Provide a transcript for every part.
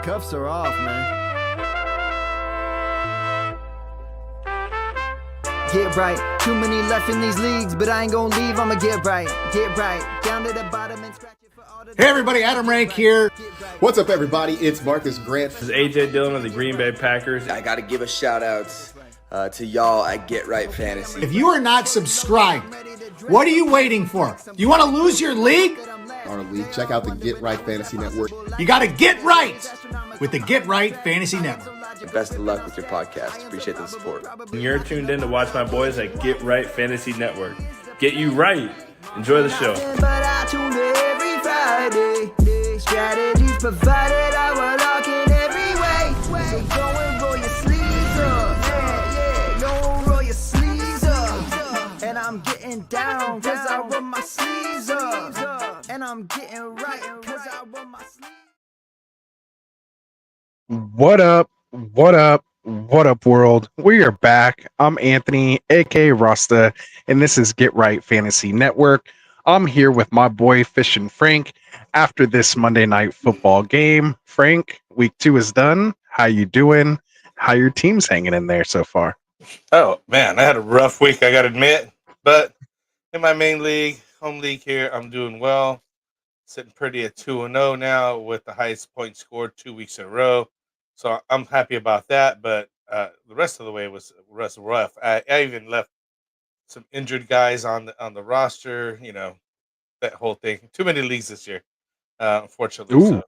Cuffs are off, man. Get right. Too many left in these leagues, but I ain't gonna leave. I'ma get right. Get right. Down to the bottom and scratch it for all the... Hey everybody, Adam Rank here. What's up everybody? It's Marcus Grant. This is AJ Dillon of the Green Bay Packers. I gotta give a shout out to y'all at Get Right Fantasy. If you are not subscribed, what are you waiting for? You want to lose your league? Our league. Check out the Get Right Fantasy Network. You got to get right with the Get Right Fantasy Network. And best of luck with your podcast. Appreciate the support. You're tuned in to watch my boys at Get Right Fantasy Network. Get you right. Enjoy the show. But I tune in every Friday. Strategies provided, I will lock in every way. So go and roll your sleeves up. Yeah, go roll your sleeves up. And I'm getting down, cause I roll my sleeves up. And I'm getting right, cause I roll my sleeves up. What up? What up? What up, world? We are back. I'm Anthony, aka Rasta, and this is Get Right Fantasy Network. I'm here with my boy Fish and Frank after this Monday Night Football game. Frank, week 2 is done. How you doing? How your team's hanging in there so far? Oh, man, I had a rough week, I got to admit. But in my main league, home league here, I'm doing well. Sitting pretty at 2-0 now with the highest point scored 2 weeks in a row. So I'm happy about that. But the rest of the way was rough. I even left some injured guys on the roster. You know, that whole thing. Too many leagues this year, unfortunately. Ooh. So.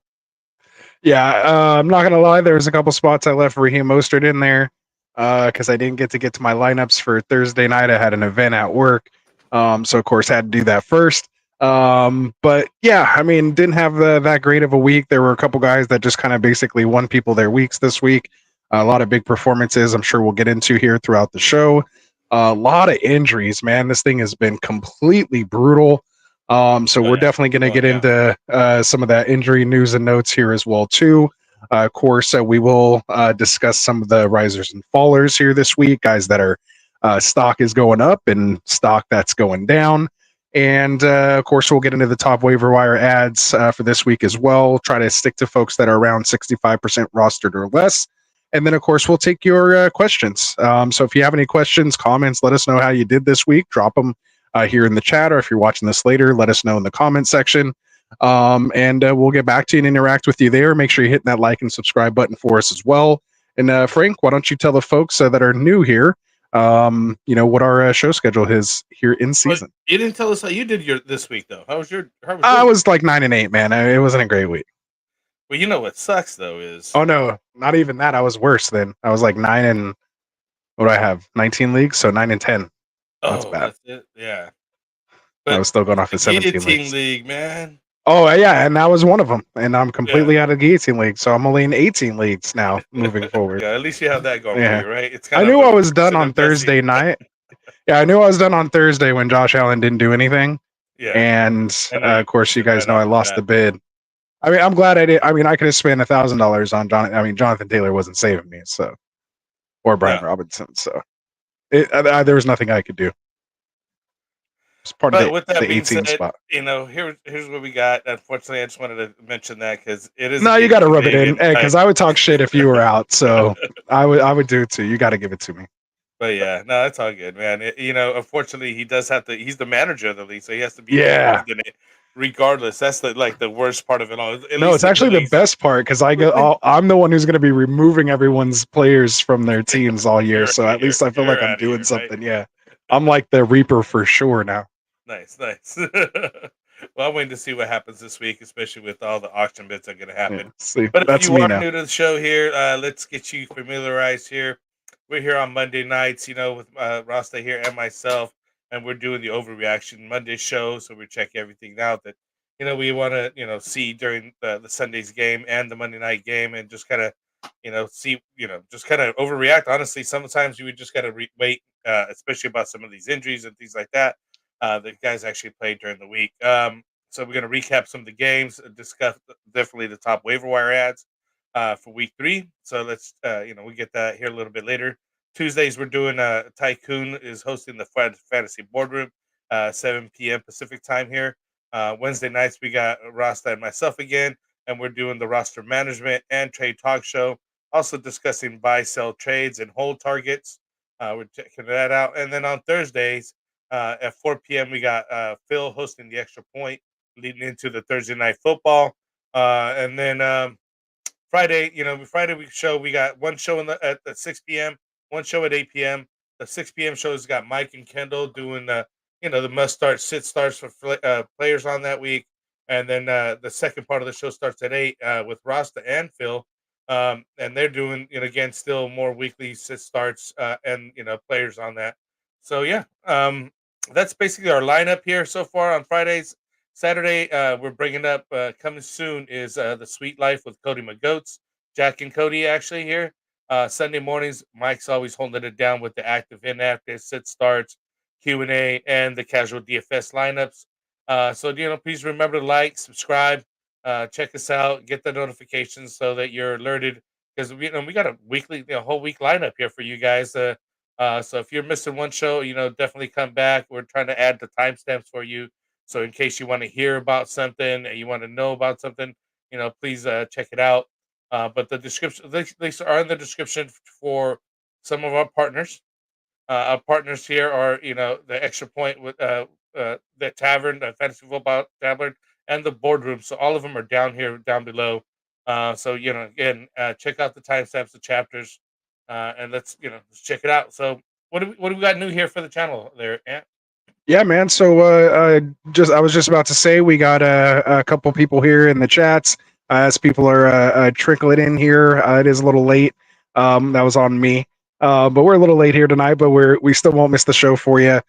Yeah, I'm not going to lie. There was a couple spots I left Raheem Mostert in there because I didn't get to my lineups for Thursday night. I had an event at work. So, of course, had to do that first. But, yeah, I mean, didn't have that great of a week. There were a couple guys that just kind of basically won people their weeks this week. A lot of big performances I'm sure we'll get into here throughout the show. A lot of injuries, man. This thing has been completely brutal. So we're definitely going to get into some of that injury news and notes here as well, too. Of course, we will discuss some of the risers and fallers here this week, guys that are stock is going up and stock that's going down. And, of course, we'll get into the top waiver wire ads for this week as well. Try to stick to folks that are around 65% rostered or less. And then, of course, we'll take your questions. So if you have any questions, comments, let us know how you did this week. Drop them here in the chat, or if you're watching this later, let us know in the comment section. And we'll get back to you and interact with you there. Make sure you're hitting that like and subscribe button for us as well. And Frank, why don't you tell the folks that are new here, what our show schedule is here in season. But you didn't tell us how you did this week, though. How was your I was like 9-8, man. It wasn't a great week. Well, you know what sucks, though, is... Oh, no, not even that. I was worse then. I was like 9 and... What do I have? 19 leagues? So 9 and 10. That's bad. That's it? Yeah. But I was still going off the 17 leagues. League, man. Oh, yeah, and that was one of them. And I'm completely out of the 18 league, so I'm only in 18 leagues now moving forward. Yeah, at least you have that going for you, right? It's I knew I was done on Thursday night. Yeah, I knew I was done on Thursday when Josh Allen didn't do anything. Yeah. And of course, you guys know I lost the bid. I mean, I'm glad I did. I mean, I could have spent $1,000 on Jonathan Taylor wasn't saving me, so, or Brian Robinson. So there was nothing I could do. It's part of the 18 spot. You know, here's what we got. Unfortunately, I just wanted to mention that because it is. No, you got to rub it in, because I would talk shit if you were out. So I would do it too. You got to give it to me. But yeah, no, it's all good, man. Unfortunately, he does have to. He's the manager of the league, so he has to be involved in it regardless. That's the worst part of it all. No, it's actually the best part because I'm the one who's going to be removing everyone's players from their teams all year. So at least I feel like I'm doing something. Right? Yeah, I'm like the Reaper for sure now. Nice. Well, I'm waiting to see what happens this week, especially with all the auction bids that are going to happen. Yeah, but if you are new to the show here, let's get you familiarized here. We're here on Monday nights, with Rasta here and myself, and we're doing the Overreaction Monday show. So we check everything out that, we want to, see during the Sunday's game and the Monday night game, and just kind of, see, just kind of overreact. Honestly, sometimes you would just got to wait, especially about some of these injuries and things like that. The guys actually played during the week. So we're going to recap some of the games, discuss definitely the top waiver wire ads for week 3. So let's, we get that here a little bit later. Tuesdays, we're doing Tycoon is hosting the Fantasy Boardroom, 7 p.m. Pacific time here. Wednesday nights, we got Rasta and myself again. and we're doing the roster management and trade talk show. Also discussing buy, sell trades and hold targets. We're checking that out. And then on Thursdays at 4 p.m., we got Phil hosting the Extra Point, leading into the Thursday night football. And then Friday, Friday we got one show at 6 p.m., one show at 8 p.m. The 6 p.m. show's got Mike and Kendall doing the must start sit starts for players on that week, and then the second part of the show starts at 8 with Rasta and Phil, and they're doing again still more weekly sit starts and players on that. So yeah, that's basically our lineup here so far on Fridays. Saturday, we're bringing up coming soon is the Sweet Life with Cody McGoats, Jack and Cody actually here. Sunday mornings, Mike's always holding it down with the active, inactive, sit starts, Q&A, and the casual DFS lineups. So please remember to like, subscribe, check us out, get the notifications so that you're alerted because we got a weekly, whole week lineup here for you guys. So if you're missing one show, definitely come back. We're trying to add the timestamps for you. So in case you want to hear about something and you want to know about something, please check it out. But the description, links are in the description for some of our partners. Our partners here are, the Extra Point with the Tavern, the Fantasy Football Tavern, and the Boardroom. So all of them are down here, down below. So again, check out the timestamps, the chapters, and let's check it out. So what do we got new here for the channel there, Ant? Yeah, man. So, I was just about to say we got a couple people here in the chats. As people are trickling in here, it is a little late. That was on me. But we're a little late here tonight, but we still won't miss the show for you.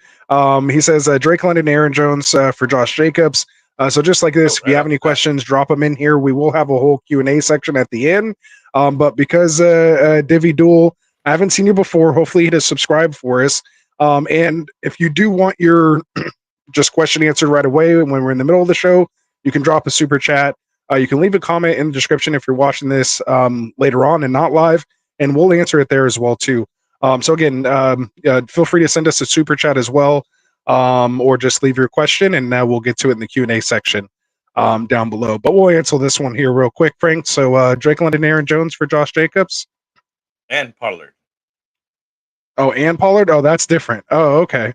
He says Drake London, Aaron Jones for Josh Jacobs. So just like this, if you have any questions, drop them in here. We will have a whole Q&A section at the end. But because Divi Duel, I haven't seen you before. Hopefully, he does subscribe for us. And if you do want your just question answered right away when we're in the middle of the show, you can drop a super chat. You can leave a comment in the description if you're watching this later on and not live, and we'll answer it there as well too. So again, feel free to send us a super chat as well, or just leave your question, and we'll get to it in the Q&A section down below. But we'll answer this one here real quick, Frank. So Drake London, Aaron Jones for Josh Jacobs, And Pollard. Oh, and Pollard. Oh, that's different. Oh, okay.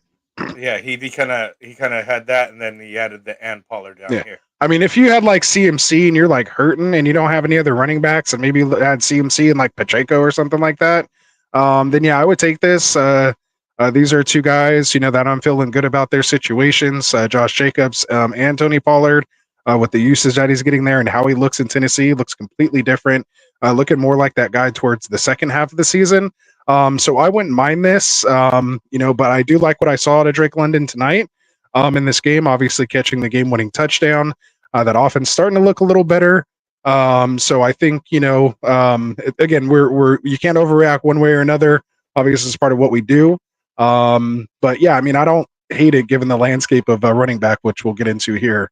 Yeah, he kind of had that, and then he added the and Pollard down here. I mean, if you had like CMC and you're like hurting and you don't have any other running backs, and maybe had CMC and like Pacheco or something like that, then yeah, I would take this. These are two guys, that I'm feeling good about their situations. Josh Jacobs and Tony Pollard, with the usage that he's getting there and how he looks in Tennessee, looks completely different. Looking more like that guy towards the second half of the season. So I wouldn't mind this, but I do like what I saw out of Drake London tonight in this game, obviously catching the game-winning touchdown. That offense starting to look a little better. So I think, again, you can't overreact one way or another. Obviously, it's part of what we do. But yeah, I mean, I don't hate it given the landscape of running back, which we'll get into here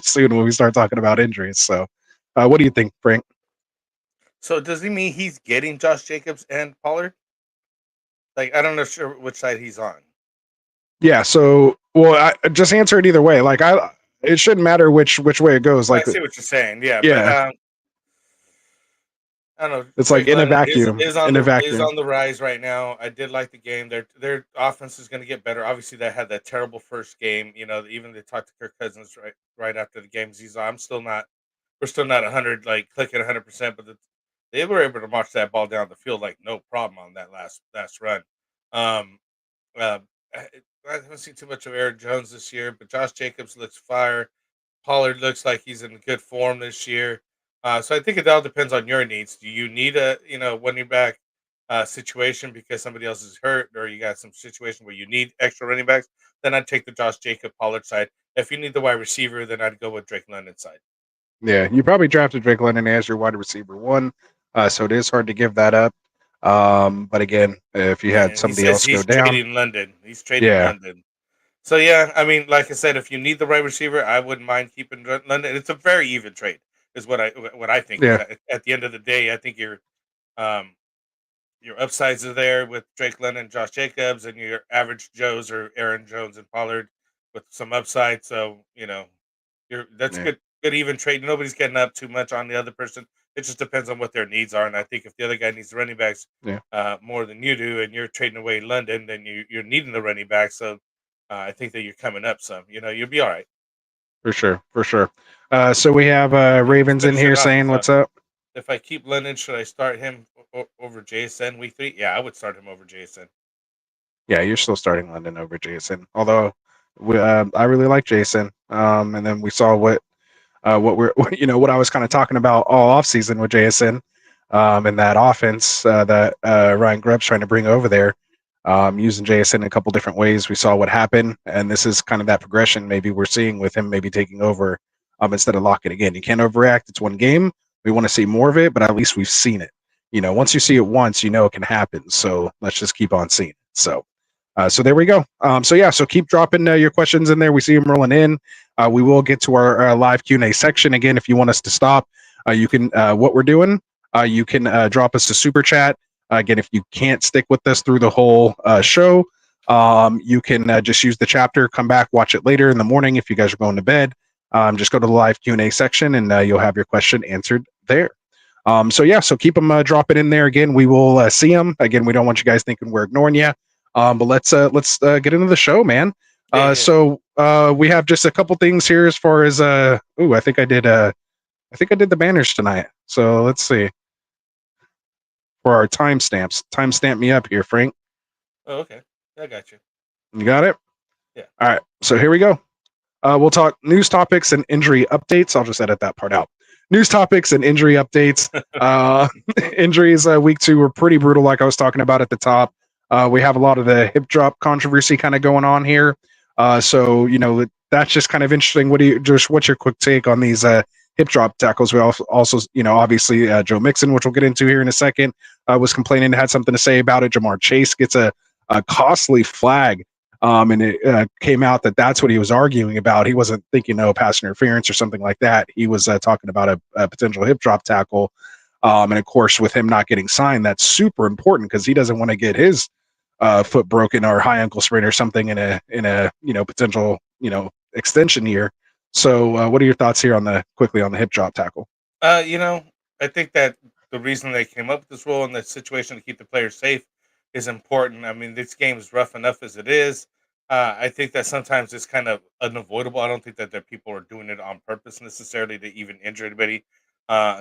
soon when we start talking about injuries. So what do you think, Frank? So does he mean he's getting Josh Jacobs and Pollard? Like, I don't know sure which side he's on. Yeah. So, I just answer it either way. Like, it shouldn't matter which way it goes. Like, I see what you're saying. Yeah. Yeah. But, I don't know. It's like in a vacuum. Is on the rise right now. I did like the game. Their offense is going to get better. Obviously, they had that terrible first game. Even they talked to Kirk Cousins right after the game. He's we're still not 100, like clicking 100%, but they were able to march that ball down the field like no problem on that last run. I haven't seen too much of Aaron Jones this year, but Josh Jacobs looks fire. Pollard looks like he's in good form this year. So I think it all depends on your needs. Do you need a running back situation because somebody else is hurt, or you got some situation where you need extra running backs? Then I'd take the Josh Jacob Pollard side. If you need the wide receiver, then I'd go with Drake London side. Yeah, you probably drafted Drake London as your wide receiver one, so it is hard to give that up. But again, if you had somebody else go down, trading London. He's trading London. So yeah, I mean, like I said, if you need the right receiver, I wouldn't mind keeping London. It's a very even trade, is what I think. Yeah. At the end of the day, I think your upsides are there with Drake London, Josh Jacobs, and your average Joes or Aaron Jones and Pollard with some upside. So that's good. good even trade. Nobody's getting up too much on the other person. It just depends on what their needs are. And I think if the other guy needs the running backs Yeah. more than you do, and you're trading away London, then you're needing the running back. So I think that you're coming up some. You'll be all right. For sure, for sure. So we have Ravens in Finish here it off. saying, "What's up?" If I keep London, should I start him over JSN week 3? Yeah, I would start him over JSN. Yeah, you're still starting London over Jason. Although I really like Jason. And then we saw what we're what I was kind of talking about all offseason with Jason, and that offense that Ryan Grubb's trying to bring over there, using Jason in a couple different ways. We saw what happened, and this is kind of that progression maybe we're seeing with him maybe taking over instead of locking again. You can't overreact. It's one game. We want to see more of it, but at least we've seen it. Once you see it once, it can happen. So let's just keep on seeing it. So there we go. So keep dropping your questions in there. We see them rolling in. We will get to our live Q&A section again. If you want us to stop, you can. What we're doing, you can drop us a super chat. Again, if you can't stick with us through the whole show, you can just use the chapter. Come back, watch it later in the morning. If you guys are going to bed, just go to the live Q&A section, and you'll have your question answered there. So keep them dropping in there. Again, we will see them. Again, we don't want you guys thinking we're ignoring you. But let's get into the show, man. Yeah. So we have just a couple things here as far as I think I did the banners tonight. So let's see for our timestamps. Timestamp me up here, Frank. Oh, okay. I got you. You got it? Yeah. All right. So here we go. We'll talk news topics and injury updates. I'll just edit that part out. News topics and injury updates. Injuries week 2 were pretty brutal, like I was talking about at the top. We have a lot of the hip drop controversy kind of going on here. So that's just kind of interesting. What's your quick take on these hip drop tackles? We also obviously Joe Mixon, which we'll get into here in a second, was complaining, had something to say about it. Jamar Chase gets a costly flag. And it came out that that's what he was arguing about. He wasn't thinking pass interference or something like that. He was talking about a potential hip drop tackle. And of course, with him not getting signed, that's super important because he doesn't want to get his foot broken or high ankle sprain or something in a potential extension here. So what are your thoughts here quickly on the hip drop tackle? I think that the reason they came up with this rule in the situation to keep the players safe is important. I mean, this game is rough enough as it is. I think that sometimes it's kind of unavoidable. I don't think that people are doing it on purpose necessarily to even injure anybody.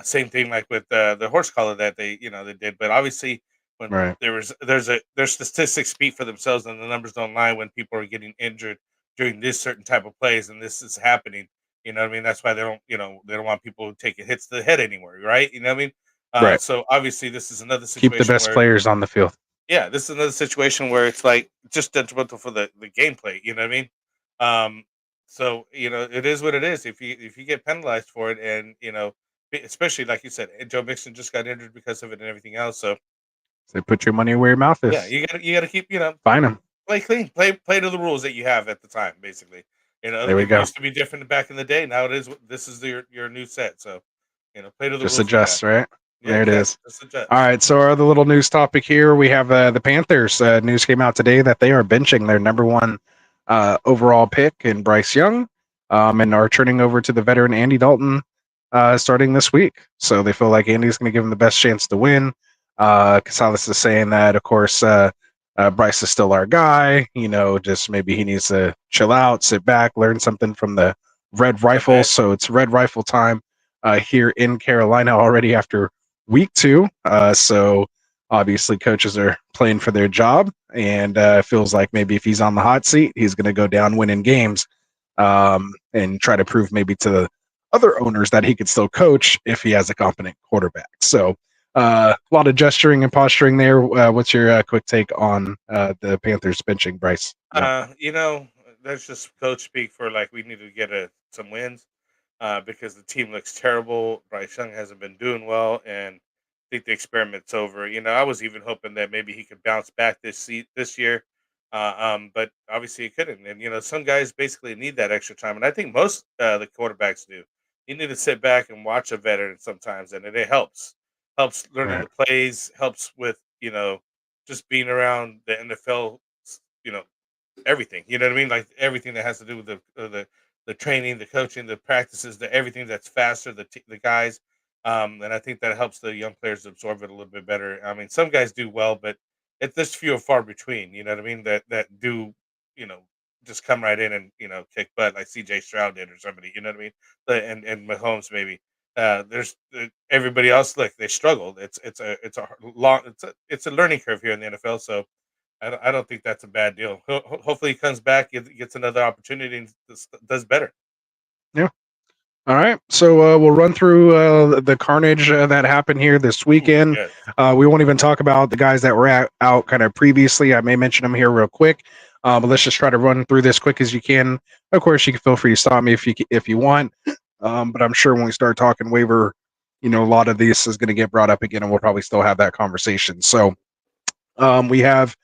Same thing like with the horse collar that they did. But obviously, when Right. their statistics speak for themselves, and the numbers don't lie when people are getting injured during this certain type of plays, and this is happening. You know what I mean? That's why they don't want people taking hits to the head anymore, right? You know what I mean? Right. So obviously, this is another situation. Keep the best where, players on the field. yeah, this is another situation where it's like just detrimental for the gameplay. You know what I mean? So it is what it is. If you get penalized for it, and especially like you said, Joe Mixon just got injured because of it and everything else. So put your money where your mouth is. yeah, you gotta keep Fine them. play clean, play to the rules that you have at the time, basically. There we It go. used to be different back in the day. Now this is your new set. So play to the Just rules. adjust, right? Yeah, There it is. Just adjust. All right, so our other little news topic here, we have the Panthers. News came out today that they are benching their number 1 overall pick in Bryce Young, and are turning over to the veteran Andy Dalton starting this week. So they feel like Andy's going to give them the best chance to win. Casales is saying that, of course, Bryce is still our guy. Just maybe he needs to chill out, sit back, learn something from the Red Rifle. So it's Red Rifle time here in Carolina already after week 2. So obviously coaches are playing for their job, and it feels like maybe if he's on the hot seat, he's going to go down winning games, and try to prove maybe to the other owners that he could still coach if he has a competent quarterback. So a lot of gesturing and posturing there. What's your quick take on the Panthers benching Bryce? That's just coach speak for like we need to get some wins. Because the team looks terrible. Bryce Young hasn't been doing well, and I think the experiment's over. I was even hoping that maybe he could bounce back this year, but obviously he couldn't. And some guys basically need that extra time, and I think most the quarterbacks do. You need to sit back and watch a veteran sometimes, and it helps learning Right. the plays, helps with just being around the NFL. You know everything. You know what I mean? Like everything that has to do with the the training, the coaching, the practices, the everything that's faster, the guys, and I think that helps the young players absorb it a little bit better. I mean, some guys do well, but there's few and far between. You know what I mean? That do you know just come right in and kick butt like C.J. Stroud did or somebody. You know what I mean? And Mahomes maybe. There's everybody else. Look, they struggled. It's a learning curve here in the NFL. So I don't think that's a bad deal. Hopefully he comes back, gets another opportunity, and does better. Yeah. All right, so we'll run through the carnage that happened here this weekend. Yes. We won't even talk about the guys that were out kind of previously. I may mention them here real quick, but let's just try to run through this quick as you can. Of course, you can feel free to stop me if you want, but I'm sure when we start talking waiver, a lot of this is going to get brought up again, and we'll probably still have that conversation. So we have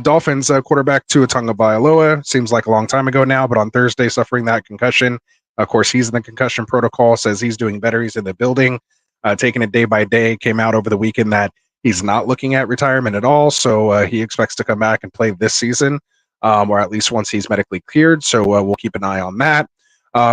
Dolphins quarterback Tua Tagovailoa. Seems like a long time ago now, but on Thursday suffering that concussion. Of course, he's in the concussion protocol, says he's doing better. He's in the building, taking it day by day. Came out over the weekend that he's not looking at retirement at all. So he expects to come back and play this season, or at least once he's medically cleared. So we'll keep an eye on that.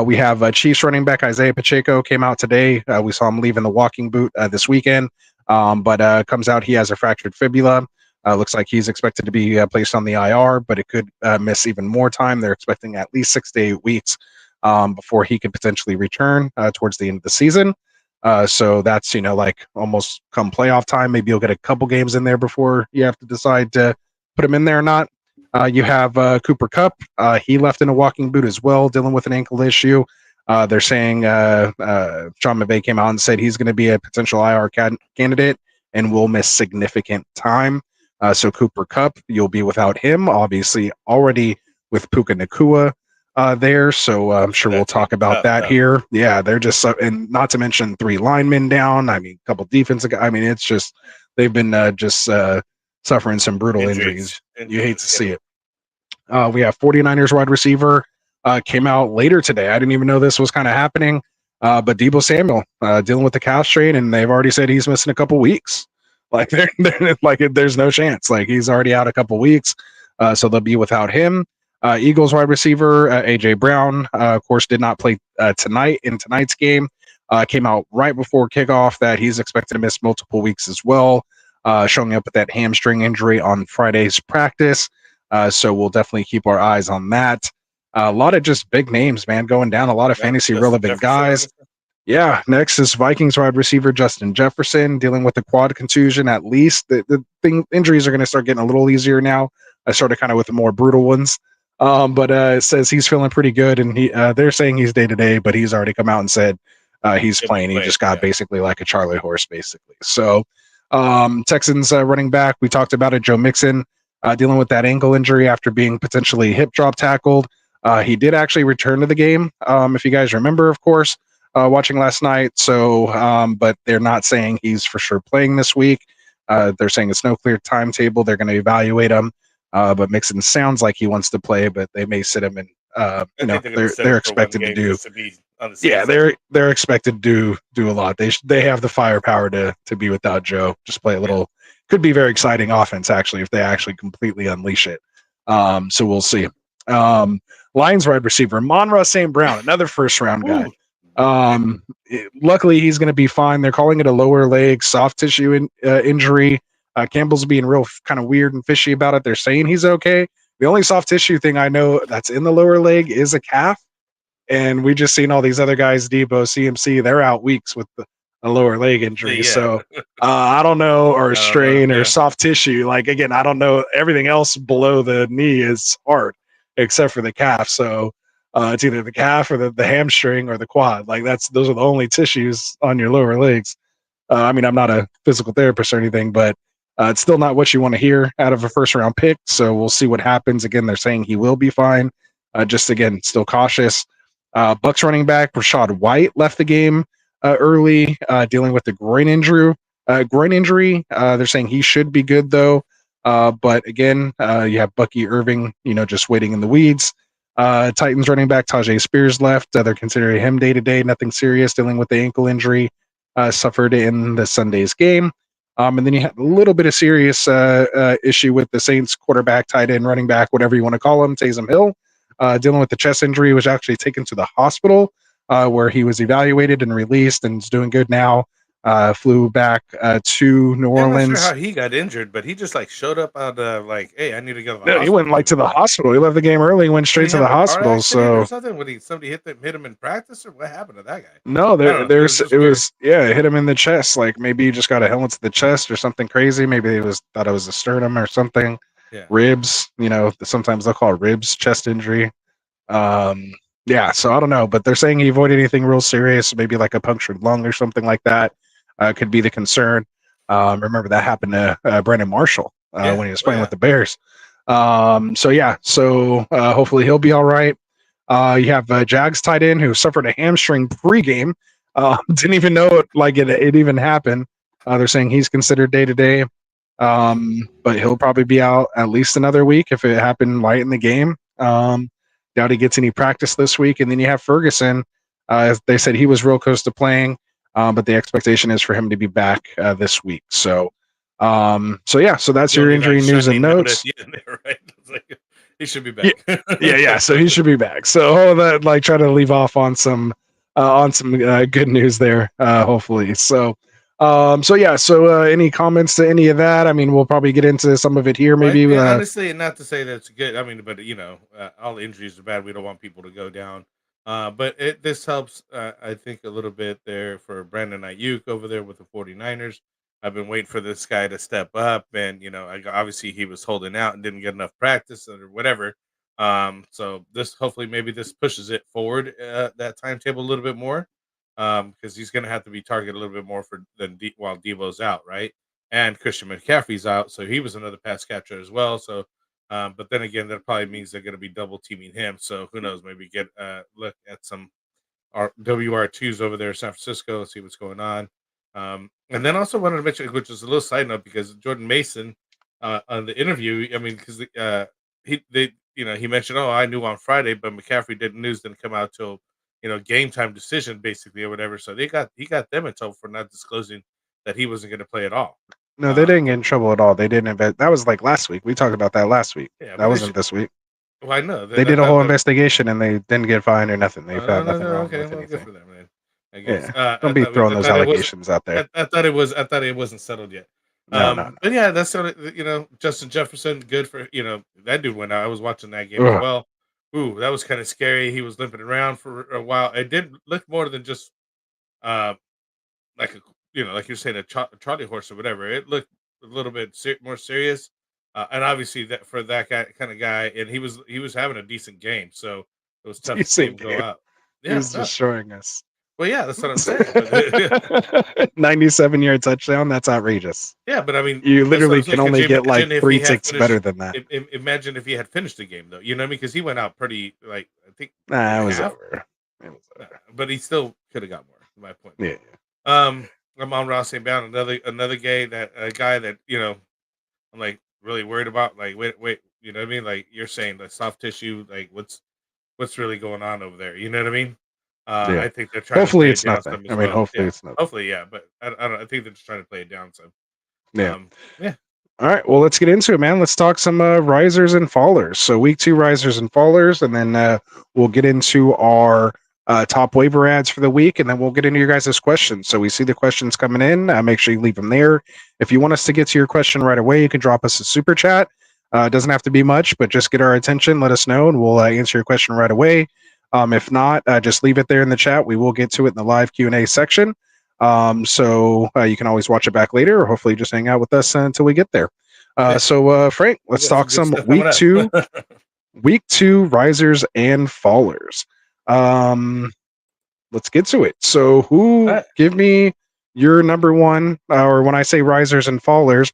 We have Chiefs running back Isaiah Pacheco came out today. We saw him leaving the walking boot this weekend, but comes out he has a fractured fibula. Looks like he's expected to be placed on the IR, but it could miss even more time. They're expecting at least 6 to 8 weeks before he could potentially return towards the end of the season. So that's, like almost come playoff time. Maybe you'll get a couple games in there before you have to decide to put him in there or not. You have Cooper Kupp. He left in a walking boot as well, dealing with an ankle issue. They're saying Sean McVay came out and said he's going to be a potential IR candidate and will miss significant time. So Cooper Kupp, you'll be without him, obviously already with Puka Nacua there. So I'm sure we'll talk about that here. Yeah, they're just, and not to mention 3 linemen down. I mean, a couple defensive guys. I mean, it's just, they've been suffering some brutal injuries. You hate to see it. We have 49ers wide receiver came out later today. I didn't even know this was kind of happening. But Deebo Samuel dealing with the calf strain, and they've already said he's missing a couple weeks. Like they're like there's no chance. Like he's already out a couple weeks, so they'll be without him. Eagles wide receiver AJ Brown, of course, did not play tonight in tonight's game. Came out right before kickoff that he's expected to miss multiple weeks as well, showing up with that hamstring injury on Friday's practice. So we'll definitely keep our eyes on that. A lot of just big names, man, going down. A lot of fantasy relevant guys. Yeah, next is Vikings wide receiver Justin Jefferson dealing with the quad contusion. At least the injuries are going to start getting a little easier now. I started kind of with the more brutal ones, but it says he's feeling pretty good, and they're saying he's day to day, but he's already come out and said he's playing. He just got basically like a Charlie horse, basically. So Texans running back, we talked about it. Joe Mixon dealing with that ankle injury after being potentially hip drop tackled. He did actually return to the game, if you guys remember, of course. Watching last night, so but they're not saying he's for sure playing this week. They're saying it's no clear timetable. They're going to evaluate him, but Mixon sounds like he wants to play, but they may sit him, and they're expected to do. They're expected to do a lot. They have the firepower to be without Joe. Just play a little. Could be very exciting offense actually if they actually completely unleash it. So we'll see. Lions wide receiver Monroe St. Brown, another first round guy. Luckily he's going to be fine. They're calling it a lower leg soft tissue injury. Campbell's being real kind of weird and fishy about it. They're saying he's okay. The only soft tissue thing I know that's in the lower leg is a calf, and we just seen all these other guys, Debo, CMC, they're out weeks with a lower leg injury. So I don't know, or a strain or soft tissue. Like again, I don't know. Everything else below the knee is hard except for the calf. So it's either the calf or the hamstring or the quad. Like those are the only tissues on your lower legs. I mean, I'm not a physical therapist or anything, but it's still not what you want to hear out of a first round pick. So we'll see what happens. Again, they're saying he will be fine. Just again, still cautious. Bucks running back Rachaad White left the game early, dealing with the groin injury. They're saying he should be good though. But again, you have Bucky Irving, just waiting in the weeds. Titans running back Tajay Spears left. They're considering him day to day, nothing serious, dealing with the ankle injury suffered in the Sunday's game. And then you have a little bit of serious issue with the Saints quarterback, tight end, running back, whatever you want to call him, Taysom Hill. dealing with the chest injury, was actually taken to the hospital where he was evaluated and released and is doing good now. Flew back to New I'm not sure Orleans. how he got injured, but he just like showed up out of like, hey, I need to go to the No, he hospital. went like to the hospital. He left the game early, went Did straight he to have the a car hospital. accident or So something? When somebody hit him in practice, or what happened to that guy? no, I don't know. It was just it weird. was it hit him in the chest. Like maybe he just got a helmet to the chest or something crazy. Maybe it was thought it was a sternum or something. Yeah. Ribs, sometimes they'll call it ribs, chest injury. Yeah, so I don't know, but they're saying he avoided anything real serious, maybe like a punctured lung or something like that. Could be the concern. Remember that happened to Brandon Marshall when he was playing with the Bears. So hopefully he'll be all right. You have Jags tight end who suffered a hamstring pregame. Didn't even know it even happened. They're saying he's considered day to day, but he'll probably be out at least another week if it happened late in the game. Doubt he gets any practice this week. And then you have Ferguson. They said he was real close to playing, but the expectation is for him to be back this week. So that's your injury news and notes. Right? Like, he should be back. Yeah. So he should be back. So all of that, try to leave off on some good news there, hopefully. So any comments to any of that? I mean, we'll probably get into some of it here, maybe. Honestly, not to say that's good. I mean, but all injuries are bad. We don't want people to go down. But this helps, I think, a little bit there for Brandon Ayuk over there with the 49ers. I've been waiting for this guy to step up, and obviously he was holding out and didn't get enough practice or whatever. So maybe this pushes it forward that timetable a little bit more, because he's going to have to be targeted a little bit more while Debo's out, right? And Christian McCaffrey's out, so he was another pass catcher as well. So, but then again, that probably means they're going to be double teaming him. So who knows? Maybe get look at some WR2s over there in San Francisco, see what's going on. And then also wanted to mention, which is a little side note, because Jordan Mason on the interview, I mean, because he mentioned, oh, I knew on Friday, but McCaffrey didn't come out till game time decision basically or whatever. So he got them in trouble for not disclosing that he wasn't going to play at all. No, they didn't get in trouble at all. They didn't invest. That was like last week. We talked about that last week. Yeah, that wasn't this week. Well, I know they did a whole investigation and they didn't get fined or nothing. They found nothing wrong with anything. Good for them, man. I guess. Yeah. Don't be throwing those allegations out there. I thought it wasn't settled yet. No. But yeah, that's sort of Justin Jefferson. Good for that dude went out. I was watching that game as well. Ooh, that was kind of scary. He was limping around for a while. It did look more than just like like you're saying, a Charlie horse or whatever. It looked a little bit more serious, and obviously that for that kind of guy, and he was having a decent game, so it was tough to see him go out. Yeah, he was destroying us. Well, yeah, that's what I'm saying. 97-yard touchdown. That's outrageous. Yeah, but I mean, you literally can only get like 3 ticks better than that. Imagine if he had finished the game, though. You know what I mean? Because he went out pretty, I think. Nah, it was over. But he still could have got more. My point. Yeah. I'm on Ross and Bound. Another guy that I'm like really worried about. Like, wait, you know what I mean? Like you're saying, the soft tissue. Like, what's really going on over there? You know what I mean? Yeah. I think they're trying. Hopefully, to it's nothing. I mean, hopefully, it's nothing. Hopefully, yeah. But I don't know. I think they're just trying to play it down some. Yeah. Yeah. All right. Well, let's get into it, man. Let's talk some risers and fallers. So, week 2 risers and fallers, and then we'll get into our top waiver ads for the week, and then we'll get into your guys' questions. So we see the questions coming in. Make sure you leave them there. If you want us to get to your question right away, you can drop us a super chat. It doesn't have to be much, but just get our attention. Let us know, and we'll answer your question right away. If not, just leave it there in the chat. We will get to it in the live Q&A section. So you can always watch it back later, or hopefully just hang out with us until we get there. So Frank, let's talk some week 2, week 2 risers and fallers. Let's get to it. So give me your number one, or when I say risers and fallers,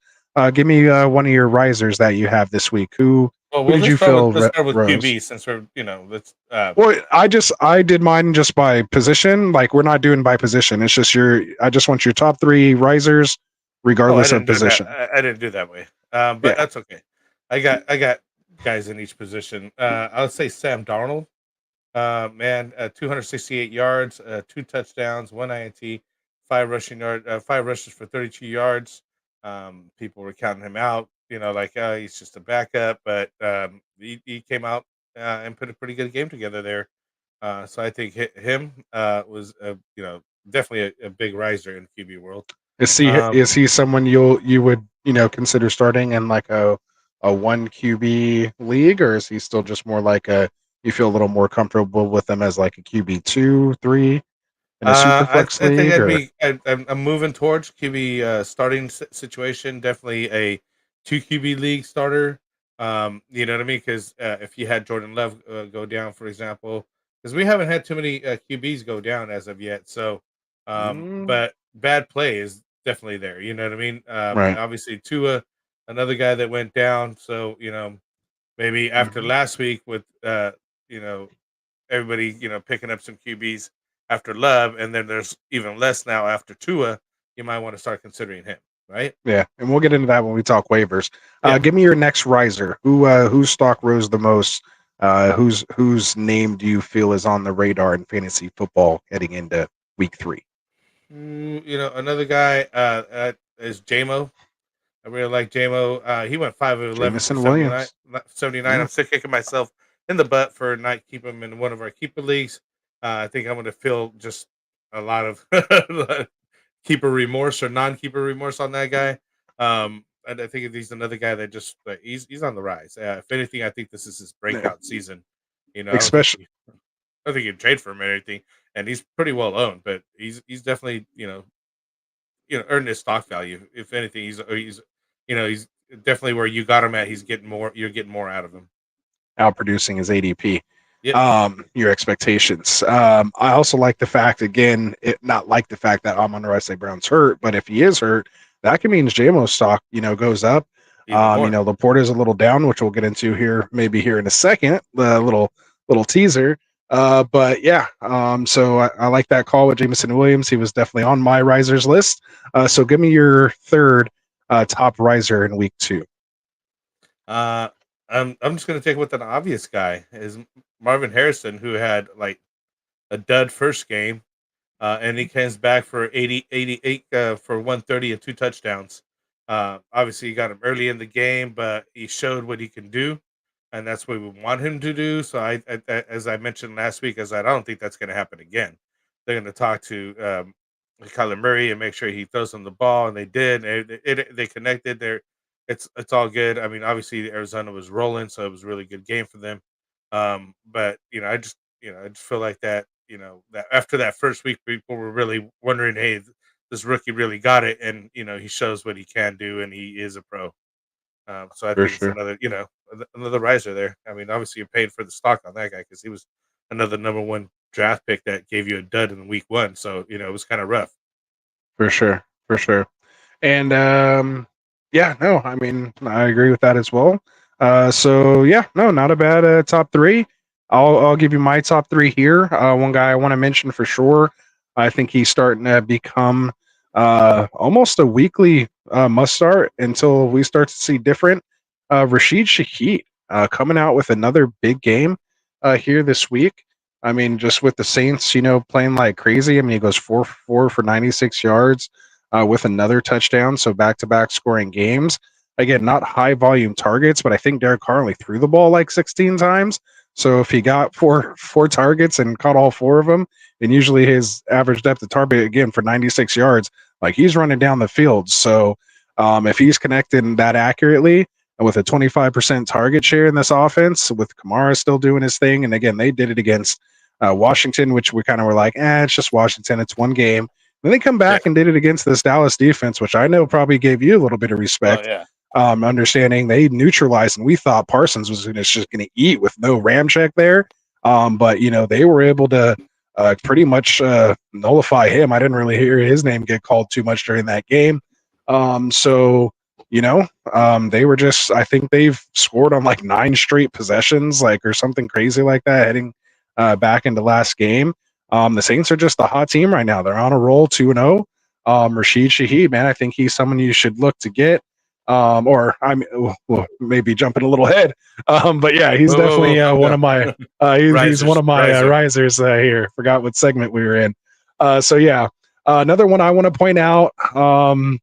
give me one of your risers that you have this week. Who did you feel let's start with rose? QB, since we're let's well, I did mine just by position. Like, we're not doing by position. It's just I just want your top 3 risers regardless of position. I didn't do that way. But that's okay. I got guys in each position. I'll say Sam Darnold. 268 yards, 2 touchdowns, 1 INT, 5 rushes for 32 yards. People were counting him out, he's just a backup, but he came out and put a pretty good game together there. So I think him was definitely a big riser in QB world. Um, Is he someone you would consider starting in like a one QB league, or is he still just more like a you feel a little more comfortable with him as like a QB 2, 3 in a super flex I think league, or I'm moving towards QB starting situation. Definitely a 2 QB league starter. You know what I mean? Because if you had Jordan Love go down, for example, because we haven't had too many QBs go down as of yet. So, Mm, but bad play is definitely there. You know what I mean? right? Obviously, Tua, another guy that went down. So maybe after Mhm. last week with you know everybody, picking up some QBs after Love, and then there's even less now after Tua. You might want to start considering him, right? Yeah, and we'll get into that when we talk waivers. Yeah. Give me your next riser. Whose stock rose the most? Whose name do you feel is on the radar in fantasy football heading into week 3? Another guy is JMO. I really like JMO. He went 5 of 11 for Jamison 79. Williams. 79. Yeah, I'm still kicking myself in the butt for not keeping him in one of our keeper leagues. I think I'm going to feel just a lot of keeper remorse or non-keeper remorse on that guy. And I think he's another guy that just he's on the rise. If anything, I think this is his breakout season. I don't think especially I don't think you trade for him or anything, and he's pretty well owned. But he's definitely earned his stock value. If anything, he's definitely where you got him at. He's getting more. You're getting more out of him. outproducing his ADP. Yep. Your expectations. I also like the fact, again, not like the fact that Amon-Ra St. Brown's hurt, but if he is hurt, that can mean JMO's stock, goes up. Even more. Laporta is a little down, which we'll get into maybe here in a second. The little teaser. But yeah, so I like that call with Jamison Williams. He was definitely on my risers list. So give me your third top riser in week 2. Uh, I'm just gonna take with an obvious guy is Marvin Harrison, who had like a dud first game, and he comes back for 88 for 130 and 2 touchdowns. Obviously, you got him early in the game, but he showed what he can do, and that's what we want him to do. So, as I mentioned last week, I don't think that's going to happen again. They're going to talk to Kyler Murray and make sure he throws them the ball, and they did. They connected. It's all good. I mean, obviously Arizona was rolling, so it was a really good game for them. But I just feel like that. That after that first week, people were really wondering, hey, this rookie really got it, and he shows what he can do, and he is a pro. So I For think it's sure. another riser there. I mean, obviously you're paid for the stock on that guy because he was another number one draft pick that gave you a dud in week 1. So it was kind of rough. For sure. For sure. And yeah, no, I mean, I agree with that as well. So yeah, no, not a bad top 3. I'll give you my top 3 here. One guy I want to mention for sure. I think he's starting to become almost a weekly must start until we start to see different. Rashid Shaheed coming out with another big game here this week. I mean, just with the Saints, playing like crazy. I mean, he goes 4 for 96 yards with another touchdown. So back-to-back scoring games. Again, not high volume targets, but I think Derek Carr only threw the ball like 16 times. So if he got four targets and caught all 4 of them, and usually his average depth of target again for 96 yards, like he's running down the field. So if he's connecting that accurately and with a 25% target share in this offense, with Kamara still doing his thing, and again they did it against Washington, which we kind of were like, it's just Washington, it's one game. Then they come Yeah. back and did it against this Dallas defense, which I know probably gave you a little bit of respect. Oh yeah. Understanding they neutralized, and we thought Parsons was just going to eat with no ram check there. But they were able to pretty much nullify him. I didn't really hear his name get called too much during that game. So they were just. I think they've scored on like 9 straight possessions, or something crazy like that, heading back into last game. The Saints are just a hot team right now. They're on a roll, 2-0. Rashid Shaheed, man, I think he's someone you should look to get. Or I'm maybe jumping a little ahead. But yeah, he's definitely one of my he's one of my risers here. Forgot what segment we were in. So yeah, another one I want to point out. Man,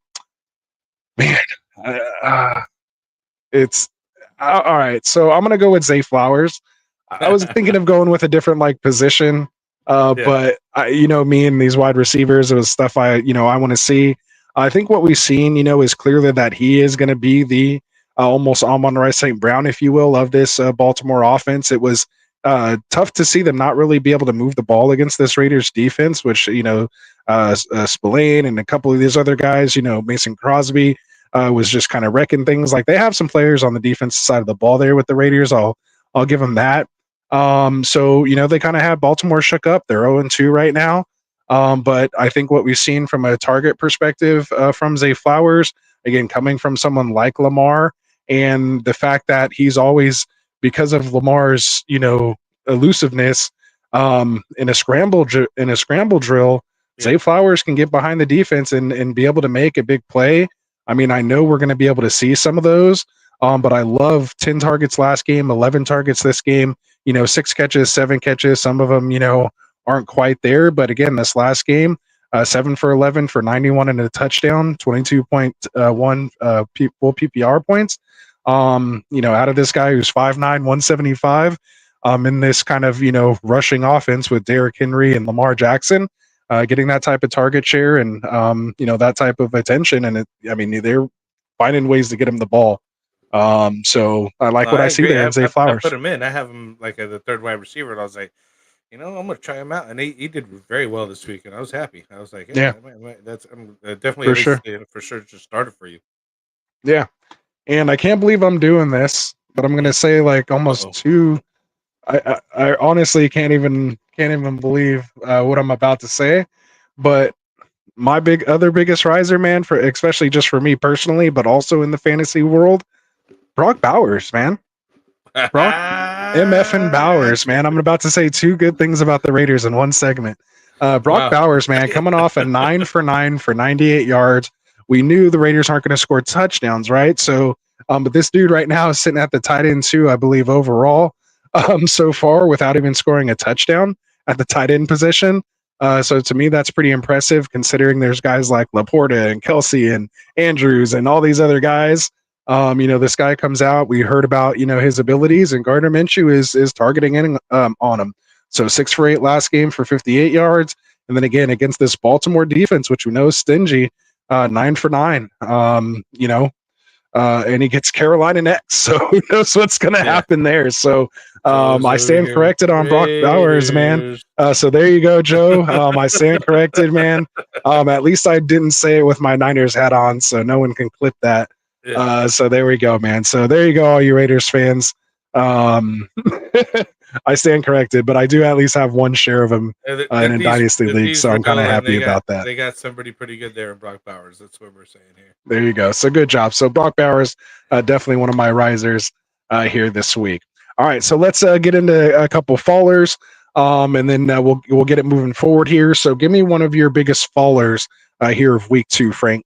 it's all right. So I'm gonna go with Zay Flowers. I was thinking of going with a different like position. But me and these wide receivers, it was stuff I want to see. I think what we've seen, is clearly that he is going to be the almost Amon-Ra St. Brown, if you will, of this Baltimore offense. It was tough to see them not really be able to move the ball against this Raiders defense, which, Spillane and a couple of these other guys, Mason Crosby was just kind of wrecking things. Like they have some players on the defensive side of the ball there with the Raiders. I'll give them that. So they kind of have Baltimore shook up. They're 0-2 right now. But I think what we've seen from a target perspective from Zay Flowers, again, coming from someone like Lamar, and the fact that he's always, because of Lamar's, elusiveness in a scramble drill, Zay Flowers can get behind the defense and be able to make a big play. I mean, I know we're going to be able to see some of those, but I love 10 targets last game, 11 targets this game, 6 catches, 7 catches. Some of them, aren't quite there. But again, this last game, 7 for 11 for 91 and a touchdown, 22.1 full PPR points. Out of this guy who's 5'9", 175, in this kind of, rushing offense with Derrick Henry and Lamar Jackson, getting that type of target share and, that type of attention. And they're finding ways to get him the ball. So I like what I see there in Zay Flowers. I put him in. I have him like as the third wide receiver, and I was like, I'm going to try him out. And he did very well this week, and I was happy. I was like, that's definitely for sure. For sure just started for you. Yeah. And I can't believe I'm doing this, but I'm going to say like almost 2. I honestly can't even believe what I'm about to say, but my biggest riser, man, for especially just for me personally, but also in the fantasy world, Brock Bowers, man. Brock MF and Bowers, man. I'm about to say 2 good things about the Raiders in one segment. Brock Bowers, man, coming off a 9 for 9 for 98 yards. We knew the Raiders aren't going to score touchdowns, right? So, but this dude right now is sitting at the tight end 2, I believe, overall, so far without even scoring a touchdown at the tight end position. So to me, that's pretty impressive considering there's guys like Laporta and Kelsey and Andrews and all these other guys. This guy comes out. We heard about, his abilities, and Gardner Minshew is targeting in on him. So 6 for 8 last game for 58 yards. And then again, against this Baltimore defense, which we know is stingy, 9 for 9, and he gets Carolina next. So who knows what's going to happen there. So I stand corrected on Brock Bowers, man. So there you go, Joe. I stand corrected, man. At least I didn't say it with my Niners hat on, so no one can clip that. So there we go, man. So there you go, all you Raiders fans. I stand corrected, but I do at least have one share of them in a dynasty league, so I'm kind of happy about that. They got somebody pretty good there in Brock Bowers. That's what we're saying here. There you go. So good job. So Brock Bowers, definitely one of my risers here this week. All right, so let's get into a couple fallers, and then we'll get it moving forward here. So give me one of your biggest fallers here of week 2, Frank.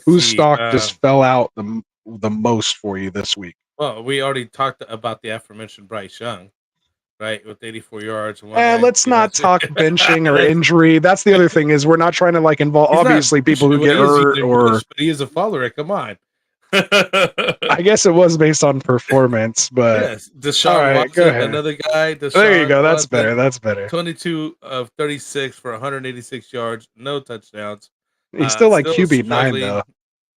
Whose stock just fell out the most for you this week? Well, we already talked about the aforementioned Bryce Young, right, with 84 yards. Let's not talk benching or injury. That's the other thing is we're not trying to involve obviously people who get hurt or. But he is a follower. Come on. I guess it was based on performance, but yes, Deshaun Watson, another guy. There you go. That's better. That's better. 22 of 36 for 186 yards, no touchdowns. He's still QB 9 though.